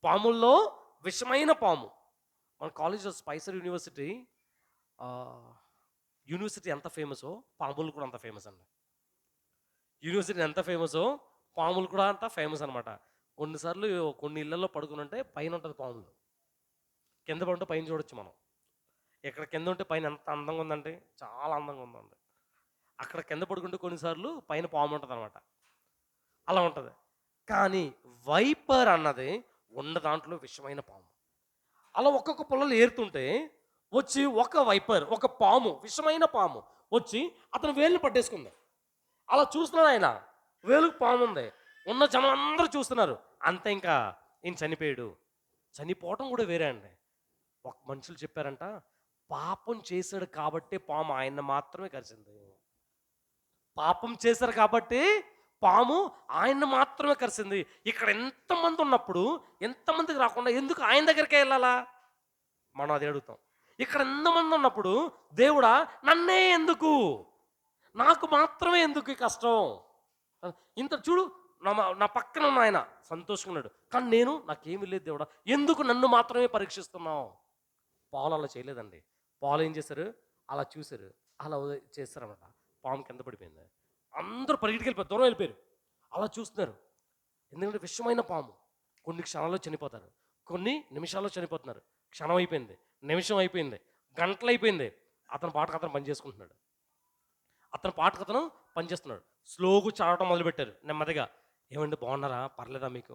పాముల్లో విషమైన పాము. మన కాలేజ్లో స్పైసర్ యూనివర్సిటీ ఎంత ఫేమసో పాములు కూడా అంత ఫేమస్ అండి. యూనివర్సిటీ ఎంత ఫేమసో పాములు కూడా అంత ఫేమస్ అనమాట. కొన్నిసార్లు కొన్ని ఇళ్లలో పడుకుని ఉంటే పైన ఉంటుంది పాములు, కింద పడుంటే పైన చూడొచ్చు మనం. ఇక్కడ కింద ఉంటే పైన ఎంత అందంగా ఉందంటే చాలా అందంగా ఉందండి. అక్కడ కింద పడుకుంటే కొన్నిసార్లు పైన పాము ఉంటుంది అనమాట, అలా ఉంటుంది. కానీ వైపర్ అన్నది ఉన్న దాంట్లో విషమైన పాము. అలా ఒక్కొక్క పొలాలు ఏరుతుంటే వచ్చి ఒక వైపర్, ఒక పాము, విషమైన పాము వచ్చి అతను వేలుని పట్టేసుకుంది. అలా చూస్తున్నాడు ఆయన, వేలుకు పాము ఉంది, ఉన్న జనం అందరూ చూస్తున్నారు. అంతే, ఇంకా ఈయన చనిపోయాడు. చనిపోవటం కూడా వేరే అండి. ఒక మనుషులు చెప్పారంట, పాపం చేశాడు కాబట్టి పాము ఆయన్ని మాత్రమే కరిచింది. పాపం చేశారు కాబట్టి పాము ఆయన్ని మాత్రమే కరిసింది. ఇక్కడ ఎంతమంది ఉన్నప్పుడు ఎంతమందికి రాకుండా ఎందుకు ఆయన దగ్గరికే వెళ్ళాలా? మనం అది అడుగుతాం. ఇక్కడ ఎంతమంది ఉన్నప్పుడు దేవుడా నన్నే ఎందుకు, నాకు మాత్రమే ఎందుకు ఈ కష్టం? ఇంత చూడు, నా పక్కన ఉన్న ఆయన సంతోషంగా ఉన్నాడు, కానీ నేను నాకేమీ లేదు దేవుడా, ఎందుకు నన్ను మాత్రమే పరీక్షిస్తున్నావు? పాలు అలా చేయలేదండి. పాలు ఏం చేశారు, అలా చూశారు, అలా చేస్తారన్నమాట. పాము కింద పడిపోయింది. అందరూ పరిగెట్టుకెళ్ళిపోయారు, దూరం వెళ్ళిపోయారు. అలా చూస్తున్నారు. ఎందుకంటే విషమైన పాము. కొన్ని క్షణాల్లో చనిపోతారు, కొన్ని నిమిషాల్లో చనిపోతున్నారు. క్షణం అయిపోయింది, నిమిషం అయిపోయింది, గంటలు అయిపోయింది. అతని పాటకు అతను పని చేసుకుంటున్నాడు. అతని పాటకు అతను పనిచేస్తున్నాడు. స్లోగా చదవటం మొదలుపెట్టారు నెమ్మదిగా. ఏమండి బాగున్నారా, పర్లేదా మీకు?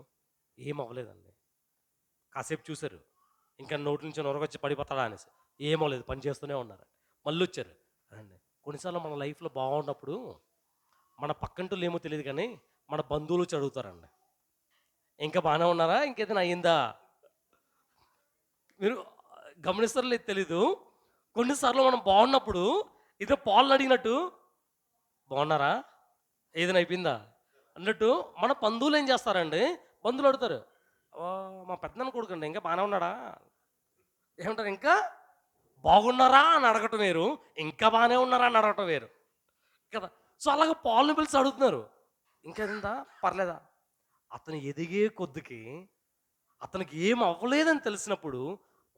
ఏం అవ్వలేదండి. కాసేపు చూశారు, ఇంకా నోటి నుంచి నొరగొచ్చి పడిపోతాడా అనేసి. ఏమో లేదు, పని చేస్తూనే ఉన్నారు. మళ్ళీ వచ్చారు. అండి కొన్నిసార్లు మన లైఫ్లో బాగున్నప్పుడు మన పక్కంటూళ్ళు ఏమో తెలియదు, కానీ మన బంధువులు వచ్చి అడుగుతారండి, ఇంకా బాగానే ఉన్నారా, ఇంకేదైనా అయ్యిందా? మీరు గమనిస్తారో లేదు తెలీదు, కొన్నిసార్లు మనం బాగున్నప్పుడు ఇదో పాలు అడిగినట్టు, బాగున్నారా, ఏదైనా అయిపోయిందా అన్నట్టు మన బంధువులు ఏం చేస్తారండి, బంధువులు అడుగుతారు, మా పెద్దనాన్న కొడుకండి ఇంకా బాగానే ఉన్నాడా, ఏమంటారు, ఇంకా బాగున్నారా అని అడగటం వేరు, ఇంకా బాగానే ఉన్నారా అని అడగటం వేరు కదా. సో అలాగే పాలను పిలిచి అడుగుతున్నారు, ఇంకేందా, పర్లేదా. అతను ఎదిగే కొద్దికి అతనికి ఏం అవ్వలేదని తెలిసినప్పుడు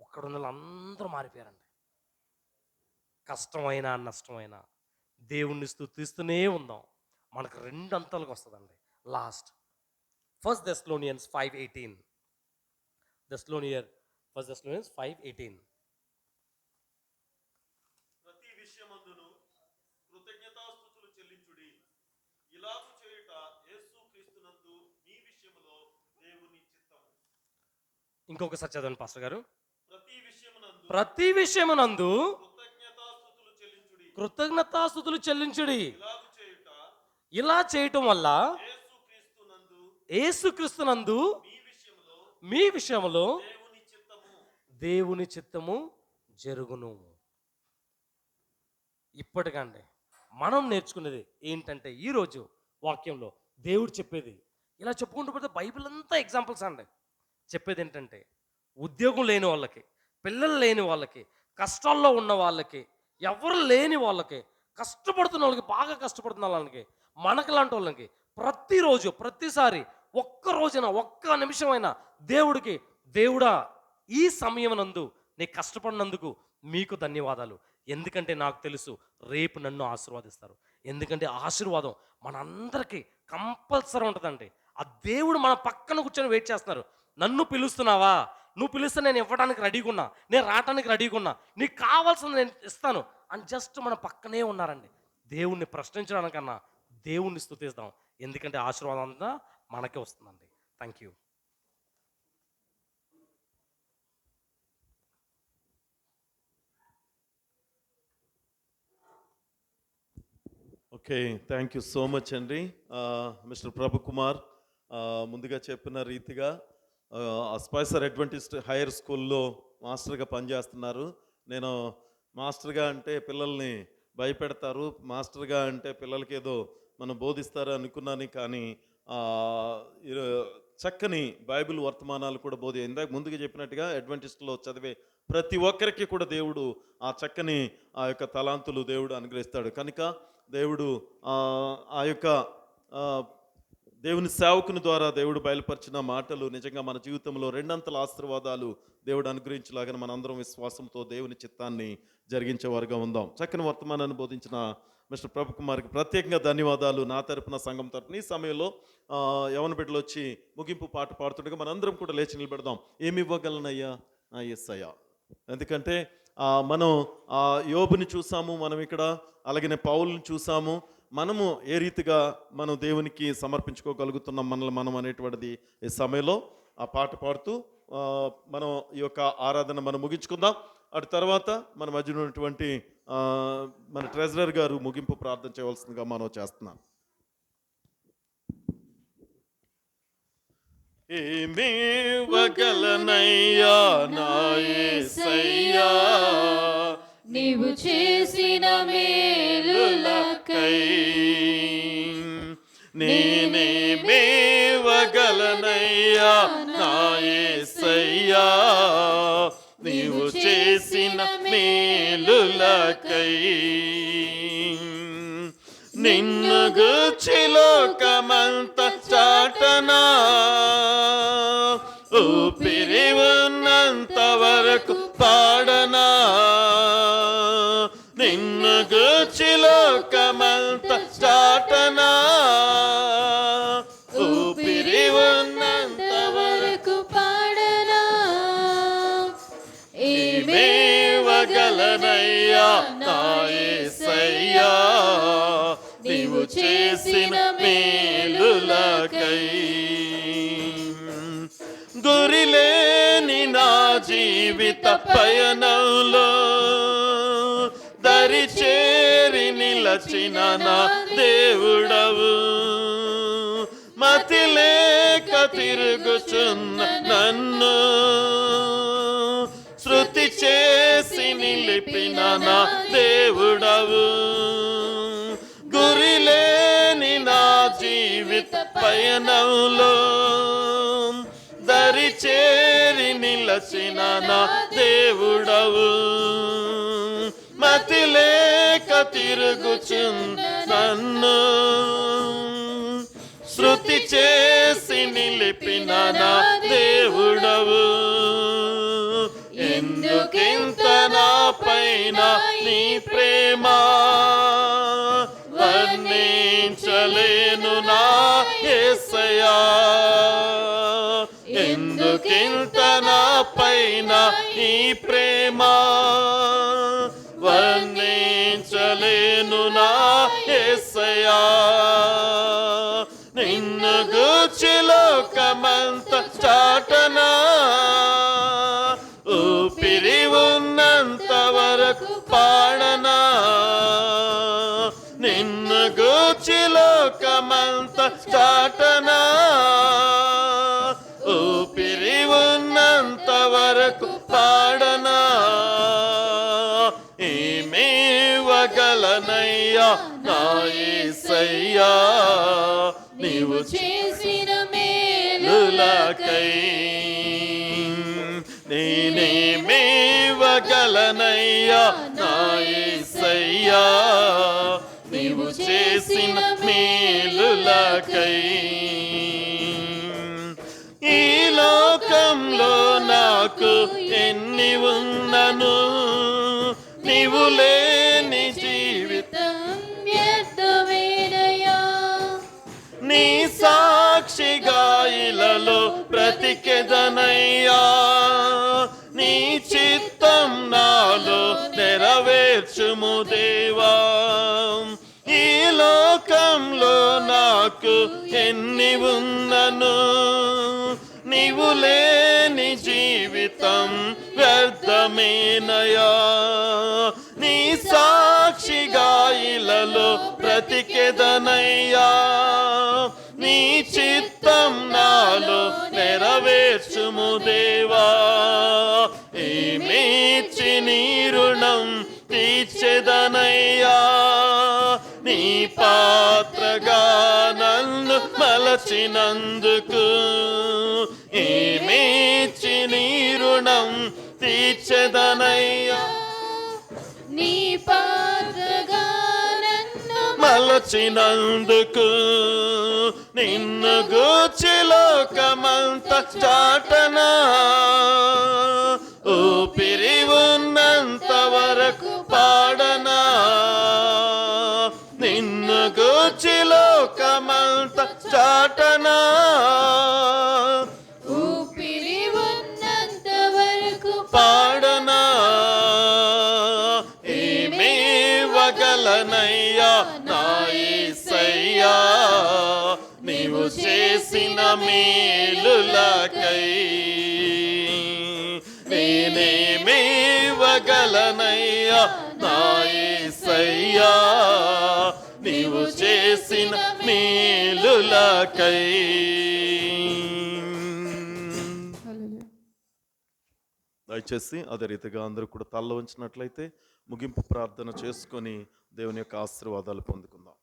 అక్కడ ఉన్న వాళ్ళందరూ మారిపోయారండి. కష్టమైనా నష్టమైనా దేవుణ్ణి స్తుతిస్తూనే ఉందాం, మనకు రెండంతలుగా వస్తుందండి. Last 1 Thessalonians 5:18. First Thessalonians 5:18. ప్రతి విషయమందును కృతజ్ఞతాస్తుతులు చెల్లించుడి, ఇలాగు చేయుట యేసుక్రీస్తునందు మీ విషయములో దేవుని చిత్తము. ఇంకొకసారి చదవండి పాస్టర్ గారు. ప్రతి విషయమునందు ప్రతి విషయమునందు కృతజ్ఞతాస్తుతులు చెల్లించుడి, కృతజ్ఞతాస్తుతులు చెల్లించుడి. ఇలాగు చేయుట ఇలా చేయటం వల్ల యేసుక్రీస్తునందు మీ విషయములో దేవుని చిత్తము జరుగును. ఇప్పటికండి మనం నేర్చుకునేది ఏంటంటే, ఈరోజు వాక్యంలో దేవుడు చెప్పేది ఇలా చెప్పుకుంటూ పోతే బైబిల్ అంతా ఎగ్జాంపుల్స్ అండి. చెప్పేది ఏంటంటే, ఉద్యోగం లేని వాళ్ళకి, పిల్లలు లేని వాళ్ళకి, కష్టాల్లో ఉన్న వాళ్ళకి, ఎవరు లేని వాళ్ళకి, కష్టపడుతున్న వాళ్ళకి, బాగా కష్టపడుతున్న వాళ్ళకి, మనకు లాంటి వాళ్ళకి ప్రతిరోజు ప్రతిసారి ఒక్క రోజున ఒక్క నిమిషమైనా దేవుడికి, దేవుడా ఈ సమయం నందు నీ కష్టపడినందుకు మీకు ధన్యవాదాలు, ఎందుకంటే నాకు తెలుసు రేపు నన్ను ఆశీర్వాదిస్తారు. ఎందుకంటే ఆశీర్వాదం మనందరికీ కంపల్సరీ ఉంటుందండి. ఆ దేవుడు మన పక్కన కూర్చొని వెయిట్ చేస్తున్నారు. నన్ను పిలుస్తున్నావా, నువ్వు పిలిస్తే నేను ఇవ్వడానికి రెడీగా ఉన్నా, నేను రావడానికి రెడీగా ఉన్నా, నీకు కావాల్సింది నేను ఇస్తాను అని జస్ట్ మన పక్కనే ఉన్నారండి. దేవుణ్ణి ప్రశ్నించడానికన్నా దేవుణ్ణి స్తుతిస్తాం, ఎందుకంటే ఆశీర్వాదం అంతా మనకే వస్తుందండి. Thank you. Okay, thank you so much అండి మిస్టర్ ప్రభు కుమార్. ముందుగా చెప్పిన రీతిగా స్పైసర్ అడ్వెంటిస్ట్ హైయర్ స్కూల్లో మాస్టర్గా పనిచేస్తున్నారు. నేను మాస్టర్గా అంటే పిల్లల్ని భయపెడతారు, మాస్టర్గా అంటే పిల్లలకి ఏదో మనం బోధిస్తారు అనుకున్నాను, కానీ చక్కని బైబిల్ వర్తమానాలు కూడా ఇందాక ముందుగా చెప్పినట్టుగా అడ్వెంటిస్ట్లో చదివే ప్రతి ఒక్కరికి కూడా దేవుడు ఆ చక్కని ఆ యొక్క తలాంతులు దేవుడు అనుగ్రహిస్తాడు. కనుక దేవుడు ఆ యొక్క దేవుని సేవకుని ద్వారా దేవుడు బయలుపరిచిన మాటలు నిజంగా మన జీవితంలో రెండంతల ఆశీర్వాదాలు దేవుడు అనుగ్రహించలాగా మనందరం విశ్వాసంతో దేవుని చిత్తాన్ని జరిగించేవారుగా ఉందాం. చక్కని వర్తమానాన్ని బోధించిన మిస్టర్ ప్రభు కుమార్కి ప్రత్యేకంగా ధన్యవాదాలు నా తరపున, సంఘం తరపున. ఈ సమయంలో యవన బిడ్డలు వచ్చి ముగింపు పాట పాడుతుండగా మనందరం కూడా లేచి నిలబెడదాం. ఏమి ఇవ్వగలనయ్యా నా యేసయ్యా. ఎందుకంటే మనం యోబుని చూసాము, మనం ఇక్కడ అలాగనే పౌలుని చూసాము. మనము ఏ రీతిగా మనం దేవునికి సమర్పించుకోగలుగుతున్నాం మనల్ని మనం అనేటువంటిది ఈ సమయంలో ఆ పాట పాడుతూ మనం ఈ యొక్క ఆరాధన మనం ముగించుకుందాం. అటు తర్వాత మన మధ్య ఉన్నటువంటి మన ట్రెజరర్ గారు ముగింపు ప్రార్థన చేయవలసిందిగా మనం చేస్తున్నాం. ఏమివ్వగలనయ్యా నా యేసయ్యా, నీవు చేసిన మేలులకై. నేనేమివ్వగలనయ్యా నా యేసయ్యా, నీవు చేసిన మేలులకై. నిన్ను గూర్చి లోకమంత చాటనా, ఊపిరి ఉన్నంత వరకు పాడనా. నిన్ను గూర్చి లోకమంత చాటనా, ఊపిరి ఉన్నంత వరకు పాడనా. ఏమివ్వగలనయ్యా నా యేసయ్యా, నీవు చేసిన మేలులకై. గురిలేని నా జీవిత పయనంలో దరి చేరి నిలచిన నా దేవుడవు. మతి లేక తిరుగుచున్న నన్ను శృతి చేసి నిలిపిన నా దేవుడవు. గురిలేని నా జీవిత పయనంలో దరి చేరి నిలచిన నా దేవుడవు. మతి లేక తిరుగుచున్న నన్ను శృతి చేసి నిలిపిన నా దేవుడవు. ఎందుకింత నా పైన నీ ప్రేమ, వర్ణించలేను నా యేసయ్యా. ఎందుకింత నా పైన నీ ప్రేమ, వర్ణించలేను నా యేసయ్యా. నిన్ను గూర్చి లోకమంత చాటనా, ఊపిరి ఉన్నంత వరకు పాడనా. నిన్ను గూర్చి లోకమంత చాటనా, ఊపిరి ఉన్నంత వరకు పాడనా. ఏమివ్వగలనయ్యా నా యేసయ్యా, నీవు చేసిన మేలులకై. నేనేమివ్వగలనయ్యా నా యేసయ్యా, నీవు చేసిన మేలులకై. ఈ లోకంలో నాకు ఎన్ని ఉన్నను, నీవు లేని జీవితం వ్యర్థమేనయ్యా. నీ సాక్షిగా ఇలలో బ్రతికెదనయ్యా. నీ చిత్తం నాలో నెరవేర్చుము దేవా. ఈ లోకంలో నాకు ఎన్ని ఉన్నను, నీవు లేని జీవితం వ్యర్థమేనయా. నీ సాక్షిగా ఇలలో బ్రతికెదనయ్యా. నీ చిత్తం నాలో నెరవేర్చుము దేవా. ఏమిచ్చి నీ రుణం తీర్చెదనయ్యా. నీ పాత్రగా నన్ను మలచినందుకు ఏమిచ్చి నీ రుణం తీర్చెదనయ్యా. నీ పాత్రగా నన్ను మలచినందుకు నిన్ను గూర్చి లోకమంత చాటనా. ఊపిరి ఉన్నంత వరకు పాడనా. వచ్చి లోకమంత చాటనా ఊపిరి ఉన్నంత వరకు పాడనా ఏమివ్వగలనయ్యా నా యేసయ్యా నీవు చేసిన మేలులకై నేనేమివ్వగలనయ్యా నా యేసయ్యా నీవు చేసిన మేలులకై. దయచేసి అదే రీతిగా అందరూ కూడా తల్ల ఉంచినట్లయితే ముగింపు ప్రార్థన చేసుకొని దేవుని యొక్క ఆశీర్వాదాలు పొందుకుందాం.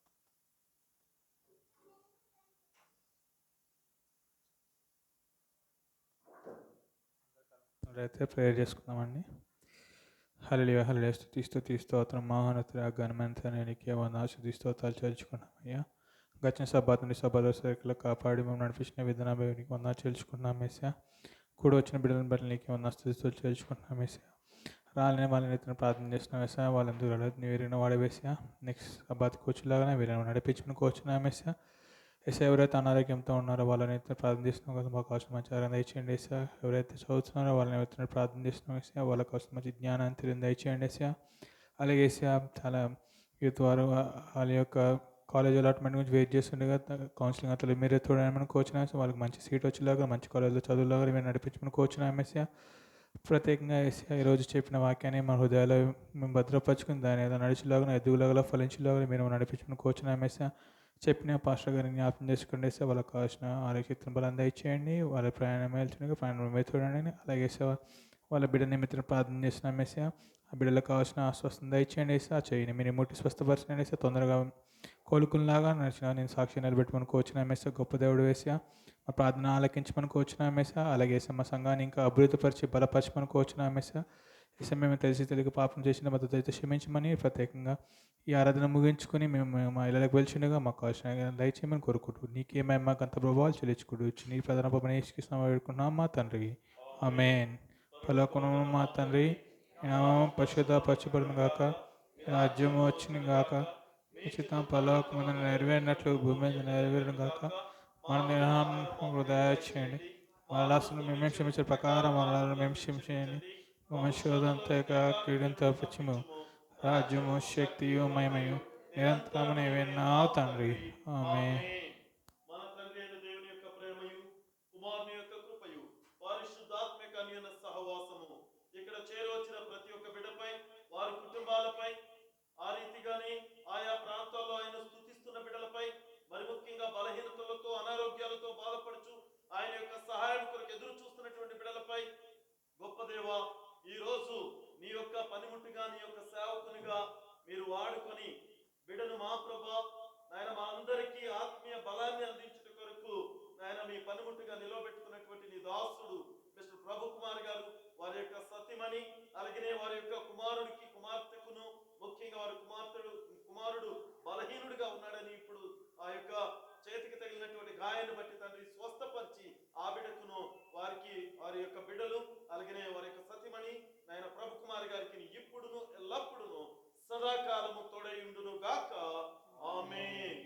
అయితే ప్రేయర్ చేసుకుందామండి. హల్లెలూయా హల్లెలూయా స్తుతి స్తోత్రం మహోన్నతుడా ఘనమైన నీకే వందనాలు స్తుతి స్తోత్రాలు చేర్చుకున్నాం అయ్యా. గడిచిన సభ నుండి సభలో సరికలు కాపాడి మేము నడిపించిన విధానం నీకు వందనాలు చేర్చుకుంటున్నాం మెస్సా. కూడా వచ్చిన బిడ్డలను బట్టి నీకే వందనాలు స్తుతి చేర్చుకుంటున్నాం మెస్సా. రాలని వాళ్ళని ఎత్తున ప్రార్థన చేస్తున్నాం మెస్సా. వాళ్ళని దూరాలు నీవేరిన వాడవేసా. నెక్స్ట్ సభకి వచ్చేలాగానే వీళ్ళని నడిపించుకుని కూర్చున్నాం మెస్సా. ఎస్ఐ ఎవరైతే అనారోగ్యంతో ఉన్నారో వాళ్ళని ఎత్తున ప్రార్థన చేస్తున్నాం కదా మాకు అవసరం మంచి ఆరోగ్యం దయచేయండి ఎస్ఐ. ఎవరైతే చదువుతున్నారో వాళ్ళని ఎత్తున ప్రార్థన చేస్తున్నాం ఎస్ఐ. వాళ్ళకి అవసరం మంచి జ్ఞానాన్ని తెలియని దయచేయండి ఎస్ఐ. అలాగే ఎస్ఐ చాలా యూత్ వారు వాళ్ళ యొక్క కాలేజ్ అలాట్మెంట్ గురించి వెయిట్ చేస్తుండగా కౌన్సిలింగ్ అతను మీరే తోడమని కోచినా వాళ్ళకి మంచి సీట్ వచ్చేలాగా మంచి కాలేజ్లో చదువులాగా మీరు నడిపించమని కోచినా ఎస్ఐ. ప్రత్యేకంగా ఎస్ఐ ఈరోజు చెప్పిన వాక్యాన్ని మన హృదయాల్లో మేము భద్రపరుచుకుని దాని ఏదో నడిచేలాగా ఎదుగులాగా ఫలించేలాగా మీరు నడిపించమని కోచినా ఎస్ఐ. చెప్పిన పాస్టర్ గారిని జ్ఞాపకం చేసుకుంటే సార్ వాళ్ళకి కావాల్సిన ఆరోగ్య బలం దయచేయండి. వాళ్ళ ప్రయాణం వెళ్తుండగా ప్రయాణం మీద చూడండి. అలాగే సార్ వాళ్ళ బిడ్డ నిమిత్తం ప్రార్థన చేస్తున్నాం వేసా. ఆ బిడ్డలకు కావాల్సిన ఆశ్వాసం దయచేయండి వేసా. చేయండి మీరు ముట్టి స్వస్థపరచండి వేసా. తొందరగా కోలుకునేలాగా నడిచిన నేను సాక్షి నిలబెట్టుకుని కోచిన వేసా. గొప్ప దేవుడు వేసా. మా ప్రార్థన ఆలకించమని కోచిన వేసా. అలాగే మా సంఘాన్ని ఇంకా అభివృద్ధిపరిచి బలపరచమని కోచిన వేసా. ఈ సమయం తెలిసి తెలియక పాపం చేసిన మద్దతు అయితే క్షమించమని ప్రత్యేకంగా ఈ ఆరాధన ముగించుకొని మేము మా ఇళ్ళకి వెళ్తుండగా మాకు కావాల్సిన దయచేయమని కోరుకుంటూ నీకేమైనా మాకు అంత ప్రభావాలు చెల్లించుకుంటూ నీ ప్రధాన పని వేడుకున్నాం మా తండ్రి ఆమేన్. పలుకును మా తండ్రి పరిశుద్ధ పరచబడును గాక రాజ్యము వచ్చిన గాక ఉచితం పలుకు మీద నెరవేరినట్లు భూమి మీద నెరవేరును గాక మన నిర్ణయం వృధా చేయండి. మనలాసను మేము క్షమించే ప్రకారం మనలను మేము క్షమించేయండి. మనుషులంతా క్రీడను తప్పించము రాజ్యము శక్తియు మహిమయు నిరంతరము నీవేనావు తండ్రి ఆమేన్. మన తండ్రి అయిన దేవుని యొక్క ప్రేమయు కుమారుని యొక్క కృపయు పరిశుద్ధాత్మక అన్యోన్య సహవాసము ఇక్కడ చేరవచ్చిన ప్రతి ఒక్క బిడ్డపై వారి కుటుంబాలపై ఆ రీతిగానే ఆయా ప్రాంతాల్లో ఆయన స్తుతిస్తున్న బిడ్డలపై మరి ముఖ్యంగా బలహీనతలతో అనారోగ్యాలతో బాధపడుచు ఆయన యొక్క సహాయం కొరకు ఎదురు చూస్తున్నటువంటి బిడ్డలపై గొప్ప దేవా ఈ రోజు నీ యొక్క పనిముట్టుగా నీ యొక్క సేవకునిగా మీరు వాడుకొని బిడ్డను మా ప్రభా నాయన మా అందరికీ ఆత్మీయ బలాన్ని అందించుట కొరకు నాయన మీ పనిముట్టుగా నిలవబెట్టుకున్నటువంటి నీ దాసుడు మిస్టర్ ప్రభు కుమార్ గారు వారి యొక్క సతిమణి అలాగే వారి యొక్క కుమారుడికి కుమార్తెకును ముఖ్యంగా వారి కుమారుడు బలహీనుడిగా ఉన్నాడని ఇప్పుడు ఆ యొక్క చేతికి తగిలినటువంటి గాయాన్ని బట్టి తండ్రి స్వస్థపరిచి ఆ బిడ్డకును వారికి వారి యొక్క బిడ్డలు అలాగే వారి యొక్క సతిమణి నాయన ప్రభు కుమార్ గారికి ఇప్పుడును ఎల్లప్పుడును సదాకాలము తోడై ఉండును గాక ఆమేన్.